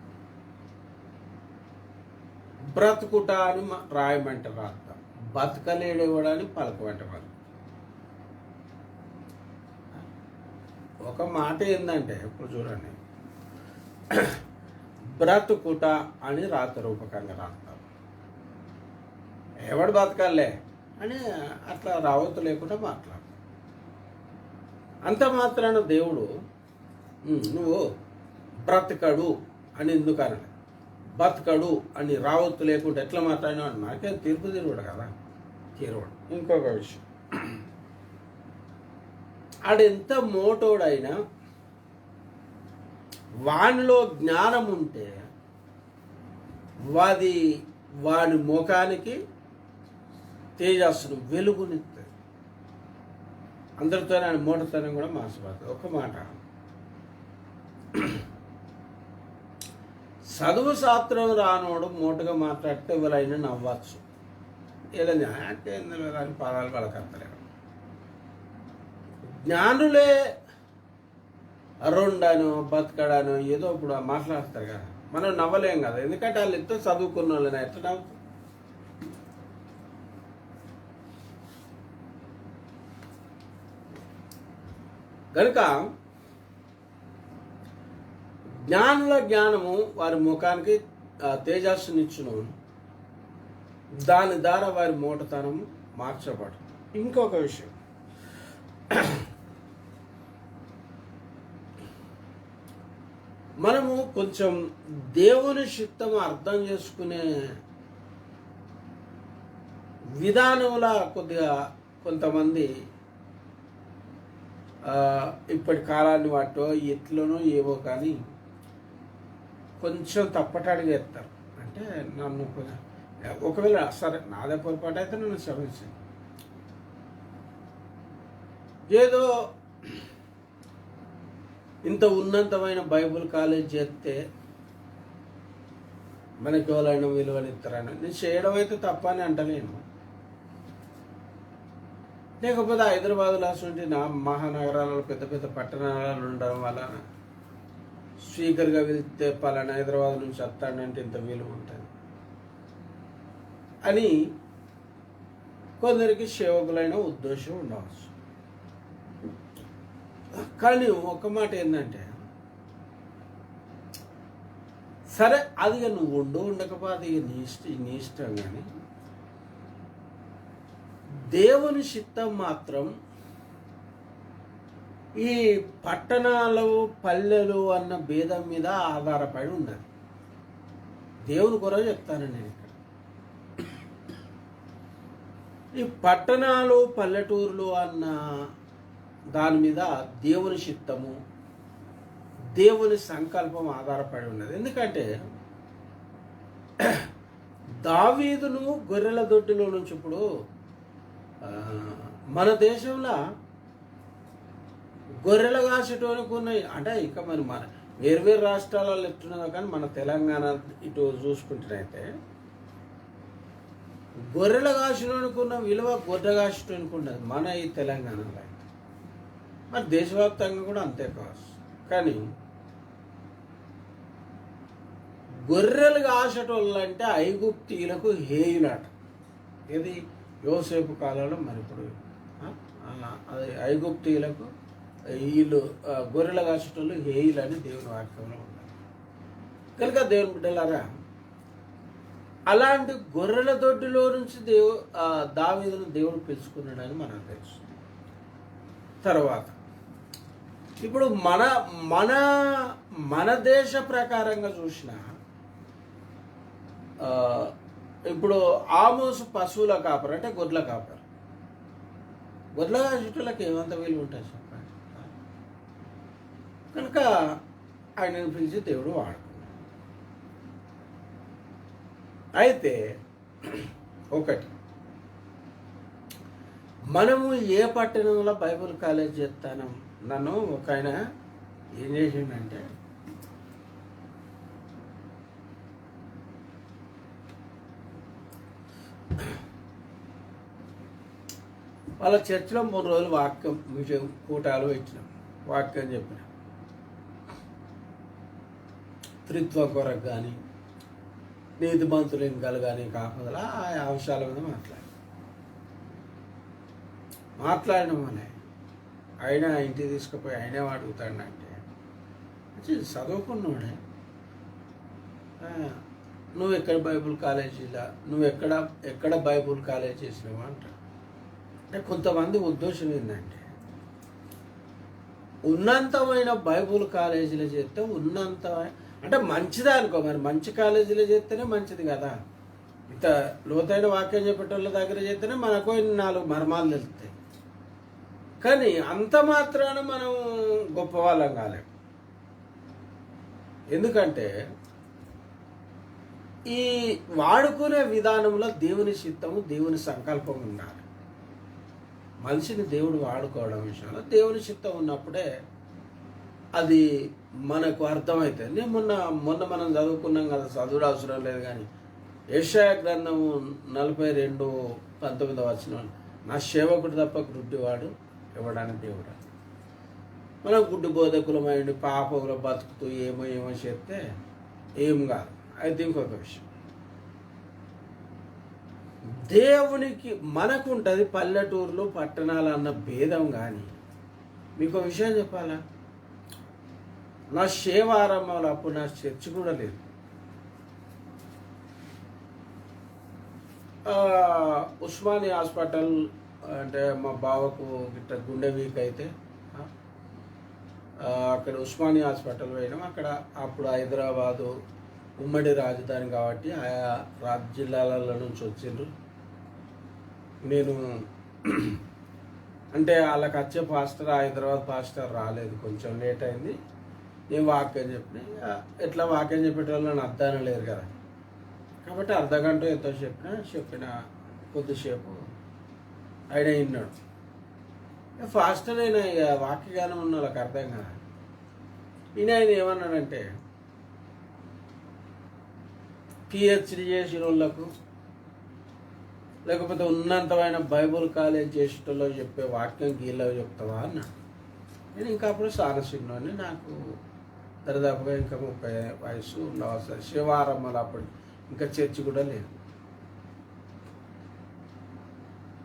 బ్రతుకుట అని రాయమంటే రాస్తారు, బతకలేడేవాడు అని పలకమంటే వాళ్ళు. ఒక మాట ఏంటంటే ఇప్పుడు చూడండి, బ్రతుకుట అని రూపకంగా రాస్తారు. ఎవడు బతకాలే అని అట్లా రావద్దు లేకుండా మాట్లాడు. అంత మాత్రాన దేవుడు నువ్వు బ్రతకడు అని ఎందుకు అనలే, బతకడు అని రావద్దు లేకుండా ఎట్లా మాట్లాడినాడు? నాకేం తీర్పు తిరుగుడు కదా, తీరువాడు. ఇంకొక విషయం, ఆడెంత మోటోడైనా వానిలో జ్ఞానం ఉంటే వాడి ముఖానికి తేజస్సును, వెలుగునిస్తుంది. అందరితో ఆయన మోటతనం కూడా మార్చబడుతుంది. ఒక మాట, చదువు శాస్త్రం రానోడు మోటుగా మాట్లాడితే ఎవరైనా నవ్వచ్చు. ఏదైనా అంటే ఎందులో కానీ పదాలు పలకత్తలేవు. జ్ఞానులే 2 బతకడాను ఏదో ఇప్పుడు మాట్లాడతారు కదా, మనం నవ్వలేం కదా. ఎందుకంటే వాళ్ళు ఎంతో చదువుకున్న వాళ్ళని ఎట్లా నవ్వుతారు? కనుక జ్ఞానుల జ్ఞానము వారి ముఖానికి తేజస్సునిచ్చును, దాని ద్వారా వారి మోటతనము మార్చబడు. ఇంకొక విషయం, మనము కొంచెం దేవుని చిత్తము అర్థం చేసుకునే విధానంలో కొద్దిగా కొంతమంది ఇప్పటి కాలాన్ని వాటో ఎట్లనో ఏవో కానీ కొంచెం తప్పటాడిగా ఎత్తారు. అంటే నన్ను ఒకవేళ సరే నాదే పొరపాటు అయితే నన్ను క్షమించండి. ఏదో ఇంత ఉన్నతమైన బైబుల్ కాలేజ్ చేస్తే మనకి ఎవరైనా విలువనిస్తారని నేను చేయడం అయితే తప్ప అని అంటలేను. లేకపోతే హైదరాబాద్లో అటువంటి మహానగరాలలో పెద్ద పెద్ద పట్టణాలలో ఉండడం వల్ల స్పీకర్గా వెళ్తే పలానా హైదరాబాద్ నుంచి వస్తాడంటే ఇంత విలువ ఉంటుంది అని కొందరికి సేవకులైన ఉద్దేశం ఉండవచ్చు. కానీ ఒక మాట ఏంటంటే, సరే అది నువ్వు ఉండకపోతే నీ ఇష్టం, కానీ దేవుని చిత్తం మాత్రం ఈ పట్టణాలు పల్లెలు అన్న భేదం మీద ఆధారపడి ఉన్నది. దేవుని కొరకు చెప్తానండి నేను ఇక్కడ. ఈ పట్టణాలు పల్లెటూర్లు అన్న దాని మీద దేవుని చిత్తము, దేవుని సంకల్పం ఆధారపడి ఉన్నది. ఎందుకంటే దావీదును గొర్రెల దొడ్డిలో నుంచి ఇప్పుడు మన దేశంలో గొర్రెలు కాసేటోనికి ఉన్నాయి. అంటే ఇక మరి మన వేరు రాష్ట్రాలలో ఎట్టున్నదో కానీ మన తెలంగాణ ఇటు చూసుకుంటేనైతే గొర్రెలు కాసేటోనికి ఉన్న విలువ గొర్రె కాసేటోనికి ఉండదు మన ఈ తెలంగాణలో అయితే. మరి దేశవ్యాప్తంగా కూడా అంతే కావచ్చు. కానీ గొర్రెలు కాసేటోళ్ళు అంటే ఐగుప్తీయులకు హేయులాట. ఇది యోసేపు కాలంలో మరి ఇప్పుడు అది ఐగుప్తీయులకు వీళ్ళు గొర్రెలు కాసేటోళ్ళు హేయులు అని దేవుని వాక్యంలో ఉన్నారు. కనుక దేవుని బిడ్డలారా, అలాంటి గొర్రెల దొడ్డిలో నుంచి దావీదును దేవుడు పిలుచుకున్నాడని మనకు తెలుసు. తర్వాత ఇప్పుడు మన దేశ ప్రకారంగా చూసిన ఇప్పుడు ఆమోసు పశువుల కాపరు అంటే గొర్రెల కాపరు. గొర్రెల కాసేటోళ్ళకి ఏమంత విలువ ఉంటుంది చెప్పండి. కనుక ఆయనను పిలిచి దేవుడు వాడుకున్నాడు. అయితే ఒకటి, మనము ఏ పట్టణంలో బైబిల్ కాలేజ్ చేస్తాను. నన్ను ఒక ఆయన ఏం చేసిండంటే, వాళ్ళ చర్చిలో 3 రోజులు వాక్యం విషయం కూటాలు పెట్టినాం. వాక్యం చెప్పిన త్రిత్వం కొరకు కానీ నీతిమంతులు ఇంకాలు కానీ కాకుండా ఆ అంశాల మీద మాట్లాడినామనే ఆయన ఇంటికి తీసుకుపోయి ఆయనే అడుగుతాడంటే చదువుకున్నాడే, నువ్వు ఎక్కడ బైబుల్ కాలేజీలా, నువ్వు ఎక్కడ బైబుల్ కాలేజ్ చేసినావు అంటాడు. అంటే కొంతమంది ఉద్దేశం ఏంటంటే, ఉన్నంతమైన బైబుల్ కాలేజీలో చేస్తే అంటే మంచిదే అనుకో. మరి మంచి కాలేజీలో చేస్తేనే మంచిది కదా. ఇంత లోతైన వాక్యం చెప్పేటోళ్ళ దగ్గర చేస్తేనే మనకు 4 మర్మాలు తెలుస్తాయి. కానీ అంత మాత్రాన మనం గొప్ప వాళ్ళం కాలేం. ఎందుకంటే ఈ వాడుకునే విధానంలో దేవుని చిత్తము, దేవుని సంకల్పం ఉండాలి. మనిషిని దేవుడు వాడుకోవడం విషయంలో దేవుని చిత్తం ఉన్నప్పుడే అది మనకు అర్థమవుతుంది. నేను మొన్న మనం చదువుకున్నాం కదా, చదువుడు అవసరం లేదు కానీ యెషయా గ్రంథము 42:19 నా సేవకుడు తప్ప గుడ్డివాడు ఇవ్వడానికి దేవుడు. మనం గుడ్డి బోధకులమైండి పాపంలో బతుకుతూ ఏమో చేస్తే ఏం కాదు. అయితే ఇంకొక విషయం, దేవునికి మనకుంటుంది పల్లెటూర్లు పట్టణాలు అన్న భేదం. కానీ మీకు ఒక విషయం చెప్పాలా, నా సేవారంభంలో అప్పుడు నా చర్చి కూడా లేదు. ఉస్మానియా హాస్పిటల్ అంటే మా బావకు గిట్ట గుండె వీక్ అయితే అక్కడ ఉస్మానియా హాస్పిటల్ పోయినాం. అక్కడ అప్పుడు హైదరాబాదు ఉమ్మడి రాజధాని కాబట్టి ఆయా జిల్లాల నుంచి వచ్చిండ్రు. నేను అంటే వాళ్ళకి వచ్చే పాస్టర్ హైదరాబాద్ పాస్టర్ రాలేదు, కొంచెం లేట్ అయింది. నేను వాక్యం చెప్పిన, ఎట్లా వాక్యం చెప్పేటోళ్ళని అర్థానం లేరు కదా, కాబట్టి అర్ధగంట ఎంతో చెప్పిన కొద్దిసేపు ఆయన విన్నాడు. ఫాస్టర్ అయినా ఇక వాక్యగానం ఉన్న వాళ్ళకి అర్థం కాదు. ఆయన ఏమన్నాడంటే, పిహెచ్డి చేసిన వాళ్ళకు లేకపోతే ఉన్నంతమైన బైబుల్ కాలేజ్ చేసేటోళ్ళు చెప్పే వాక్యం గీళ్ళవి చెప్తావా అన్నాడు. నేను ఇంకా అప్పుడు సారసింహని నాకు దరిదాపుగా ఇంకా 30 వయసు ఉండవలసి శివారంభాలు అప్పుడు ఇంకా చర్చి కూడా లేదు.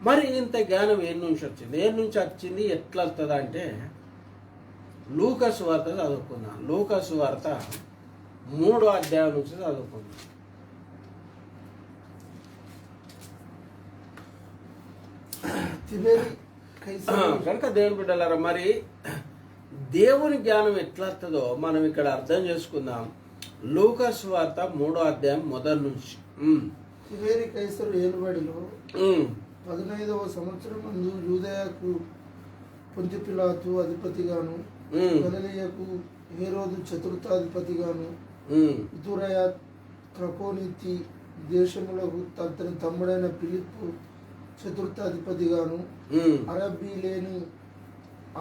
మరి ఇంత జ్ఞానం ఏ నుంచి వచ్చింది ఎట్లా వస్తుంది అంటే లూకా సువార్త చదువుకున్నాను. లూకా సువార్త 3వ అధ్యాయం నుంచి చదువుకున్నాను. కనుక దేవుని బిడ్డలారా, మరి దేవుని జ్ఞానం ఎట్లా వస్తుందో మనం ఇక్కడ అర్థం చేసుకుందాం. లూకా సువార్త 3వ అధ్యాయం మొదటి నుంచి. తిబేరి కైసరు ఏలుబడిలో 15వ సంవత్సరం ముందు యూదయకు పొంతి పిలాతు అధిపతిగాను, గలిలయకు హేరోదు చతుర్థాధిపతిగాను, ఇతురయ త్రకోనితి దేశములకు అతని తమ్ముడైన ఫిలిప్పు చతుర్థాధిపతిగాను,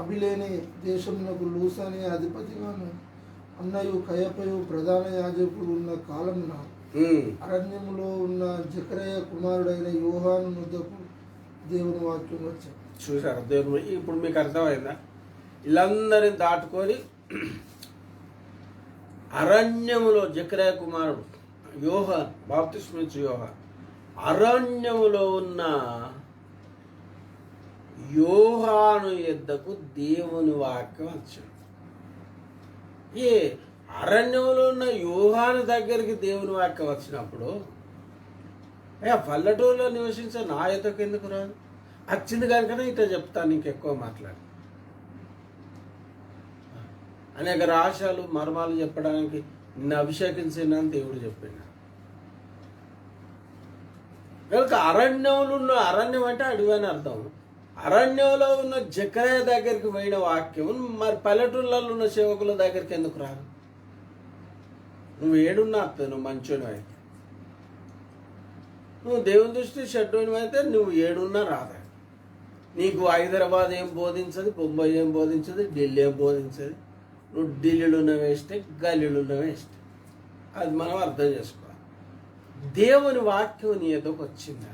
అబిలేని దేశమునకు లూసాని అధిపతిగాను, అన్నయు కయపయు ప్రధాన యాజకుడు ఉన్న కాలమున అరణ్యములో ఉన్న జకరయ్య కుమారుడైన యోహాను వద్దకు దేవుని వాక్యం వచ్చాడు. చూసారు దేవుడు. ఇప్పుడు మీకు అర్థమైందా? వీళ్ళందరిని దాటుకొని అరణ్యములో జకరయ్య కుమారుడు యోహాన్, బాప్తిస్మిచ్చు యోహాన్, అరణ్యములో ఉన్న యోహాను యొద్దకు దేవుని వాక్యం వచ్చాడు. ఈ అరణ్యంలో ఉన్న యోహాను దగ్గరికి దేవుని వాక్యం వచ్చినప్పుడు పల్లెటూరులో నివసించే నా యొద్దకు ఎందుకు రాదు? వచ్చింది కనుకనే ఇట్లా చెప్తాను, ఇంకెక్కువ మాట్లాడు. అనేక రహస్యాలు మర్మాలు చెప్పడానికి నిన్ను అభిషేకించిందని దేవుడు చెప్పాడు. కనుక అరణ్యం అంటే అడవి అని అర్థం. అరణ్యంలో ఉన్న జకరయ్య దగ్గరికి పోయిన వాక్యం మరి పల్లెటూళ్ళలో ఉన్న సేవకుల దగ్గరికి ఎందుకు రాదు? నువ్వు ఏడున్నా నువ్వు మంచోని అయితే, నువ్వు దేవుని దృష్టి చెడ్డోని అయితే నువ్వు ఏడున్నా రాదా? నీకు హైదరాబాద్ ఏం బోధించదు, బొంబాయి ఏం బోధించదు, ఢిల్లీ ఏం బోధించదు. నువ్వు ఢిల్లీలో ఉన్న వేస్తే, గల్లీలో ఉన్న వేస్తే. అది మనం అర్థం చేసుకోవాలి. దేవుని వాక్యం నీ ఎదుకు వచ్చిందా?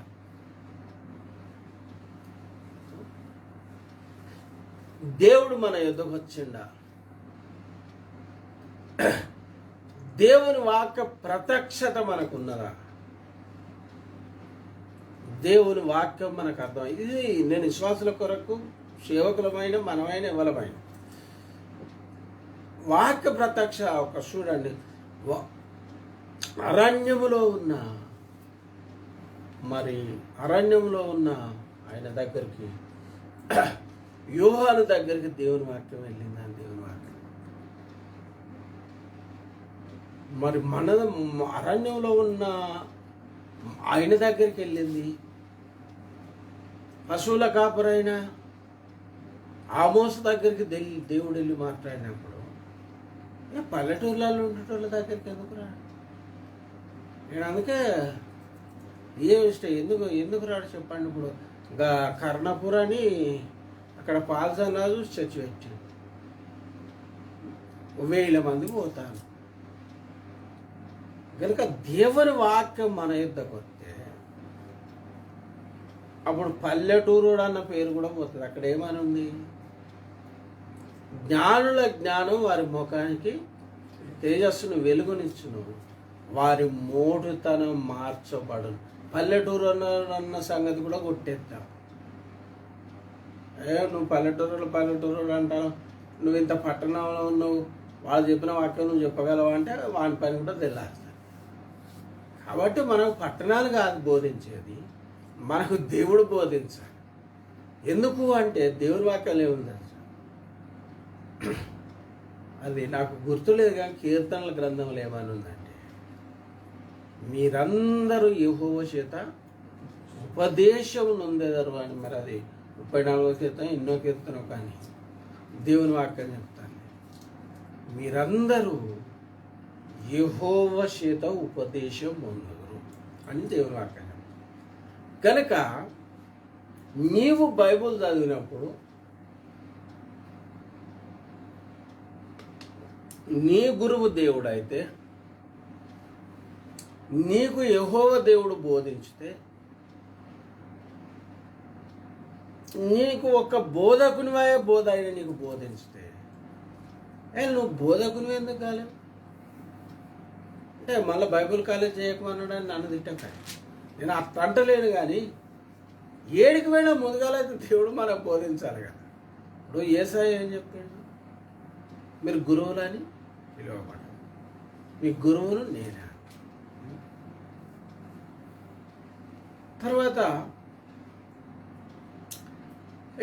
దేవుడు మన ఎదుకు వచ్చిండా? దేవుని వాక్య ప్రత్యక్షత మనకున్నదా? దేవుని వాక్యం మనకు అర్థం. ఇది నేను విశ్వాసుల కొరకు, సేవకులమైన మనమైన ఎవలమైన వాక్య ప్రత్యక్ష ఒక చూడండి. అరణ్యములో ఉన్న ఆయన దగ్గరికి, యోహాను దగ్గరికి దేవుని వాక్యం వెళ్ళిందని దేవుని వాక్యం. మరి మన అరణ్యంలో ఉన్న ఆయన దగ్గరికి వెళ్ళింది. పశువుల కాపరైన ఆమోస దగ్గరికి దేవుడు వెళ్ళి మాట్లాడినప్పుడు పల్లెటూర్లలో ఉండేటోళ్ళ దగ్గరికి ఎందుకురా? నేను అందుకే ఎందుకు రాడు చెప్పండి. ఇప్పుడు కర్ణపురాని అక్కడ పాల్సన్నాజు చర్చి పెట్టాడు, 1000 మంది పోతారు. కనుక దేవుని వాక్యం మన యుద్ధకు వస్తే అప్పుడు పల్లెటూరు అన్న పేరు కూడా పోతుంది. అక్కడ ఏమని ఉంది? జ్ఞానుల జ్ఞానం వారి ముఖానికి తేజస్సును వెలుగునిచ్చును, వారి మోటుతనం మార్చబడును. పల్లెటూరు అన్న సంగతి కూడా కొట్టేస్తావు. నువ్వు పల్లెటూరు అంటావు, నువ్వు ఇంత పట్టణంలో ఉన్నావు, వాళ్ళు చెప్పిన వాక్యం నువ్వు చెప్పగలవా అంటే వాని పని కూడా తెల్లారుతారు. కాబట్టి మనకు పట్టణాలు కాదు బోధించేది, మనకు దేవుడు బోధించాలి. ఎందుకు అంటే దేవుని వాక్యాలు ఏముంది అది నాకు గుర్తులేదు, కానీ కీర్తనల గ్రంథంలో ఏమని ఉందంటే, మీరందరూ యెహోవా చేత ఉపదేశం నొందెదరు అని. మరి అది 34వ కీర్తన ఎన్నో కీర్తన కానీ దేవుని వాక్యం చెప్తాను. మీరందరూ యెహోవా చేత ఉపదేశం పొందరు అని దేవుని వాక్యం. కనుక నీవు బైబుల్ చదివినప్పుడు నీ గురువు దేవుడు అయితే, నీకు యెహోవా దేవుడు బోధించితే, నీకు ఒక బోధకునివే బోధ అయిన నీకు బోధించితే నువ్వు బోధకులు ఎందుకు కాలేవు అంటే మళ్ళీ బైబిల్ కాలేజ్ చేయకమన్నాడని నన్ను తిట్టక నేను అట్లా అంటలేను. కానీ ఏడికి పోయినా ముందుగాలైతే దేవుడు మనకు బోధించాలి కదా. ఇప్పుడు యేసాయ ఏం చెప్పాడు, మీరు గురువులని పిలువబడ్డారు, మీ గురువును నేనే. తర్వాత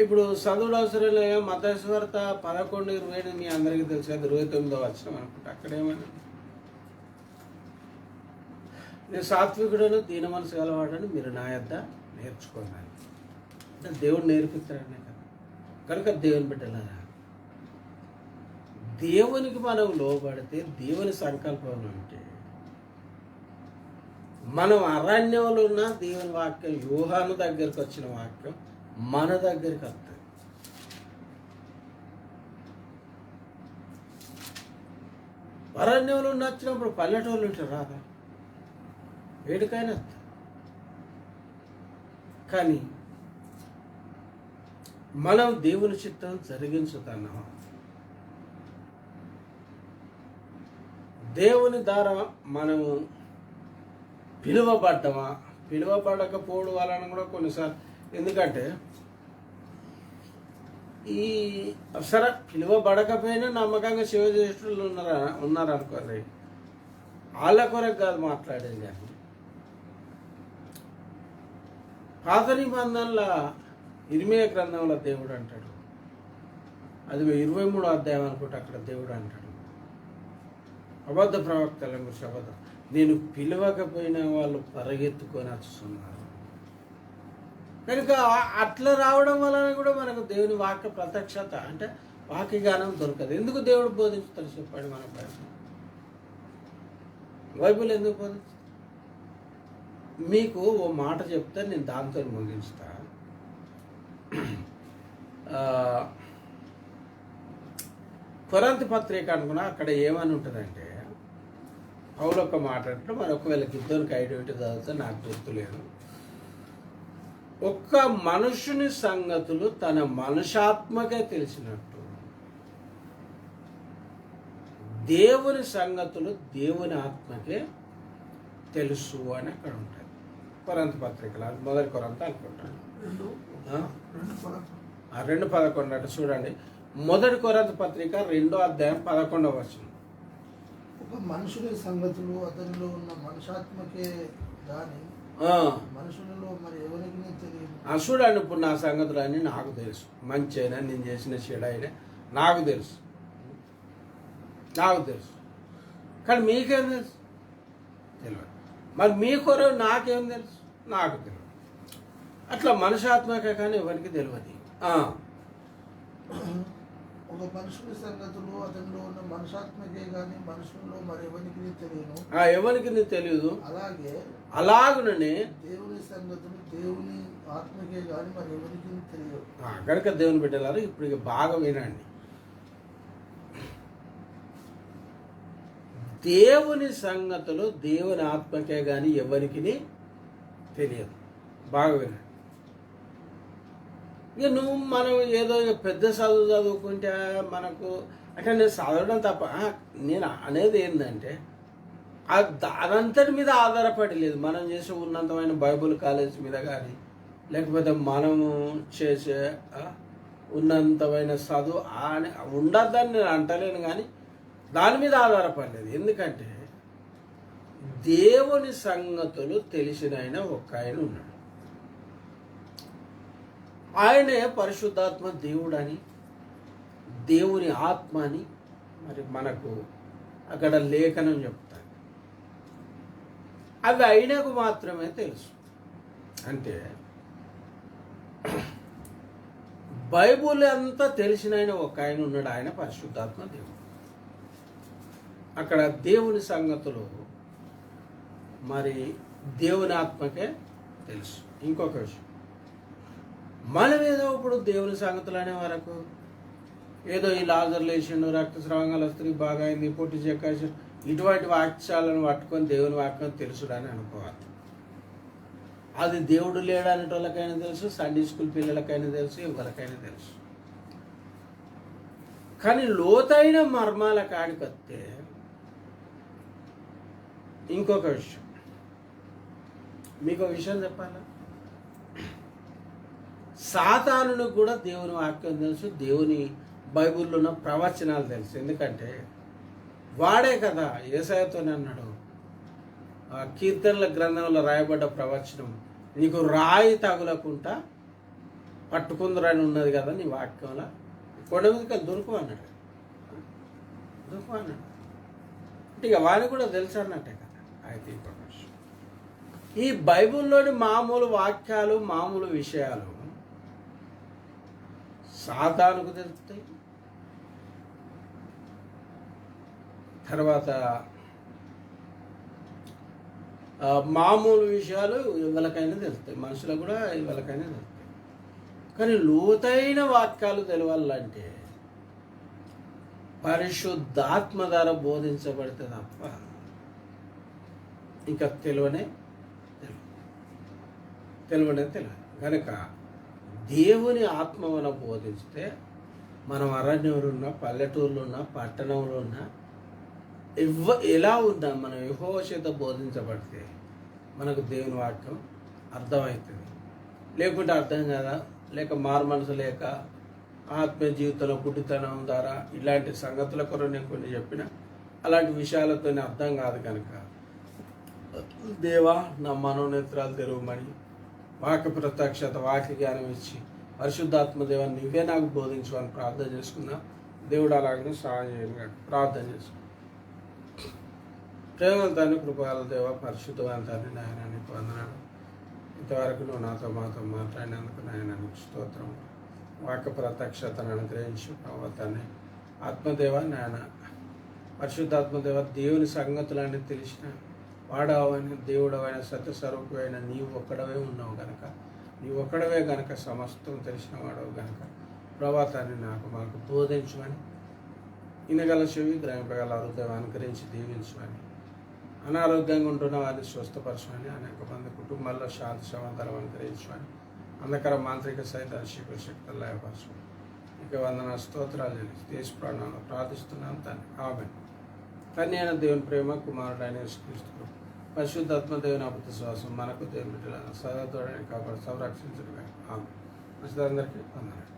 ఇప్పుడు చదువుడు అవసరం లేక మత్తయి సువార్త 11:27 మీ అందరికీ తెలుసు కదా, 29వ వచనం అనుకుంటా. అక్కడేమన్నా నేను సాత్వికుడను దీన మనసు గలవాడని మీరు నా యొద్ద నేర్చుకోవాలి అంటే దేవుడు నేర్పిస్తాడనే కదా. కనుక దేవుని బిడ్డలారా, దేవునికి మనం లోబడితే, దేవుని సంకల్పం ఉంటే, మనం అరణ్యంలో ఉన్న దేవుని వాక్యం, యోహాను దగ్గరికి వచ్చిన వాక్యం మన దగ్గరికి వస్తుంది. అరణ్యంలో నచ్చినప్పుడు పల్లెటూళ్ళు ఉంటారు రాదా, వేడికైనా వస్తుంది. కానీ మనం దేవుని చిత్తం జరిగించుతున్నాం. దేవుని ద్వారా మనము పిలువబడ్డమా, పిలువబడకపోవడం వలన కూడా కొన్నిసార్లు, ఎందుకంటే ఈ సరే పిలువబడకపోయినా నమ్మకంగా సేవ చేసేటోళ్ళు ఉన్నారనుకోండి, వాళ్ళ కొరకు కాదు మాట్లాడేది. కానీ పాత నిబంధనల ఇర్మియా గ్రంథంలో దేవుడు అంటాడు, అది 23వ అధ్యాయం అనుకుంటే, అక్కడ దేవుడు అంటాడు, అబద్ధ ప్రవక్తల గురించి అబద్ధం, నేను పిలవకపోయినా వాళ్ళు పరిగెత్తుకొని వస్తున్నారు. కనుక అట్లా రావడం వలన కూడా మనకు దేవుని వాక్య ప్రత్యక్షత అంటే వాక్య జ్ఞానం దొరకదు. ఎందుకు దేవుడు బోధించుతాడు చెప్పండి? మన బైబిల్ ఎందుకు బోధించుతాడు? మీకు ఓ మాట చెప్తే నేను దాంతో ముగించుతా. కొరింథీ పత్రిక అనుకున్నా, అక్కడ ఏమని ఉంటుందంటే, పౌలు ఒక మాట అంటే, మరి ఒకవేళ గిద్దోనికి ఐడియా చదివితే నాకు గుర్తులేదు. ఒక్క మనుషుని సంగతులు తన మనుషాత్మకే తెలిసినట్టు దేవుని సంగతులు దేవుని ఆత్మకే తెలుసు అని అక్కడ ఉంటుంది. కొరింథీ పత్రికలు మొదటి కొరింథీ అనుకుంటాను 2:11 అంటే చూడండి, మొదటి కొరింథీ పత్రిక 2వ అధ్యాయం 11వ వచనం. ఒక మనుషుని సంగతులు అతనిలో ఉన్న మనుషాత్మకే గాని మనుషులలో మరి ఎవరికి తెలియదు. చూడండి, ఇప్పుడు నా సంగతులు అన్నీ నాకు తెలుసు. మంచి అయినా నేను చేసిన చెడు అయినా నాకు తెలుసు, కానీ మీకేం తెలుసు? తెలియదు. మరి మీ కొరకు నాకేం తెలుసు? నాకు తెలియదు. అట్లా మనుషాత్మకే కానీ ఎవరికి తెలియదు. ఒక మనుషుని సంగతులు అతనిలో ఉన్న మనుషాత్మకే గాని మనుషుల్లో మరి ఎవరికి తెలియదు. ఎవరికి తెలియదు. అలాగుననే దేవుని సంగతులు దేవుని ఆత్మకే గాని మరి ఎవరికి తెలియదు. కనుక దేవుని బిడ్డలారు, ఇప్పుడు బాగా వినండి. దేవుని సంగతులు దేవుని ఆత్మకే గాని ఎవరికి తెలియదు. బాగా వినండి. ఇక మనం ఏదో పెద్ద చదువుకుంటే మనకు అంటే, నేను చదవడం తప్ప, నేను అనేది ఏంటంటే అదంతటి మీద ఆధారపడి లేదు. మనం చేసే ఉన్నతమైన బైబుల్ కాలేజ్ మీద కానీ, లేకపోతే మనము చేసే ఉన్నతమైన చదువు ఉండద్దని నేను అంటలేను, కానీ దాని మీద ఆధారపడలేదు. ఎందుకంటే దేవుని సంగతులు తెలిసిన ఆయన ఒక్క ఆయన ఉన్నాడు. ఆయనే పరిశుద్ధాత్మ దేవుడని, దేవుని ఆత్మ అని మరి మనకు అక్కడ లేఖనం చెప్తారు. అవి ఆయనకు మాత్రమే తెలుసు. అంటే బైబుల్ అంతా తెలిసిన ఆయన ఒక ఆయన ఉన్నాడు, ఆయన పరిశుద్ధాత్మ దేవుడు. అక్కడ దేవుని సంగతులు మరి దేవుని ఆత్మకే తెలుసు. ఇంకొక విషయం, మనం ఏదో ఇప్పుడు దేవుని సంగతులు అనే వరకు ఏదో ఈ లాజర్ లేచిండు, రక్తస్రావంగా స్త్రీ బాగా అయింది, పొట్టి చెక్కాసి, ఇటువంటి వాక్యాలను పట్టుకొని దేవుని వాక్యం తెలుసుడని అనుకోవాలి. అది దేవుడు లేడనేటోళ్ళకైనా తెలుసు, సండే స్కూల్ పిల్లలకైనా తెలుసు, ఎవరికైనా తెలుసు. కానీ లోతైన మర్మాల కాడికొస్తే ఇంకొక విషయం, మీకు ఒక విషయం చెప్పాలా? సాతానునికి కూడా దేవుని వాక్యం తెలుసు, దేవుని బైబిల్లో ఉన్న ప్రవచనాలు తెలుసు. ఎందుకంటే వాడే కదా యేసయ్యతోనే అన్నాడు, ఆ కీర్తనల గ్రంథంలో రాయబడ్డ ప్రవచనం, నీకు రాయి తగులకుండా పట్టుకుందరని ఉన్నది కదా నీ వాక్యంలో, కొండ మీదకి దొరుకు అన్నాడు. అంటే ఇక వాడిని కూడా తెలుసు అన్నట్టే కదా. అయితే ఈ బైబిల్లోని మామూలు వాక్యాలు, మామూలు విషయాలు సాతానుకు తెలుస్తాయి, తర్వాత మామూలు విషయాలు ఎవరికైనా తెలుస్తాయి, మనుషులకు కూడా ఎవరికైనా తెలుస్తాయి. కానీ లోతైన వాక్యాలు తెలవాలంటే పరిశుద్ధాత్మ ద్వారా బోధించబడితే తప్ప ఇంకా తెలియనే తెలియదు. కనుక దేవుని ఆత్మ మనం బోధిస్తే మనం అరణ్యంలో ఉన్నా, పల్లెటూరులో ఉన్నా, పట్టణంలో ఉన్నా, ఎలా ఉన్నా మనం యెహోవా చేత బోధించబడితే మనకు దేవుని వాక్యం అర్థమవుతుంది. లేకుంటే అర్థం కదా, లేక మారు మనసు లేక ఆత్మీయ జీవితంలో పుట్టితనం ద్వారా ఇలాంటి సంగతుల కొరకు నేను కొన్ని చెప్పిన అలాంటి విషయాలతో అర్థం కాదు. కనుక దేవా నా మనోనేత్రాలు తెరవమని, వాక్య ప్రత్యక్షత, వాక్య జ్ఞానం ఇచ్చి పరిశుద్ధాత్మ దేవ నువ్వే నాకు బోధించు అని ప్రార్థన చేసుకున్నా. దేవుడు అలాగనే సహాయం చేయను ప్రార్థన చేసుకున్నా. ప్రేమవంతాన్ని, కృపగల దేవ, పరిశుద్ధవంతాన్ని నాయన నీకు వందనాలు. ఇంతవరకు నువ్వు నాతో మాతో మాట్లాడినందుకు నాయన నీకు స్తోత్రం. వాక్య ప్రత్యక్షతను అనుగ్రహించి ప్రవర్తాన్ని ఆత్మదేవ నాయన పరిశుద్ధాత్మదేవ, దేవుని సంగతులన్నీ తెలిసిన వాడవైన దేవుడవైన సత్యస్వరూపమైన నీవు ఒక్కడవే ఉన్నావు గనక, నీవు ఒక్కడవే గనక సమస్తం తెలిసిన వాడవు గనక ప్రభాతాన్ని మాకు బోధించమని, ఇనగల చెవి, గ్రహింపగల హృదయం అనుకరించి దీవించమని, అనారోగ్యంగా ఉంటున్న వారిని స్వస్థపరచమని, అనేక మంది కుటుంబాల్లో శాంతి సమాధానం అనుకరించమని, అంధకర మాంత్రిక సైతాన్ని శీఘ్ర శక్తులు లయపరచమని ఇక వందన స్తోత్రాలు దేశ ప్రాణాలను ప్రార్థిస్తున్నాను తండ్రి. ఆమేన్. తండ్రి అయిన దేవుని ప్రేమ, కుమారుడు అయిన యేసుక్రీస్తు పరిశుద్ధాత్మ దేవుని అబద్ధ శ్వాసం మనకు దేవుని బిడ్డలను సదాతోడని కాపాడు సంరక్షించడం. ఆమేన్. అందరికీ వందనాలు.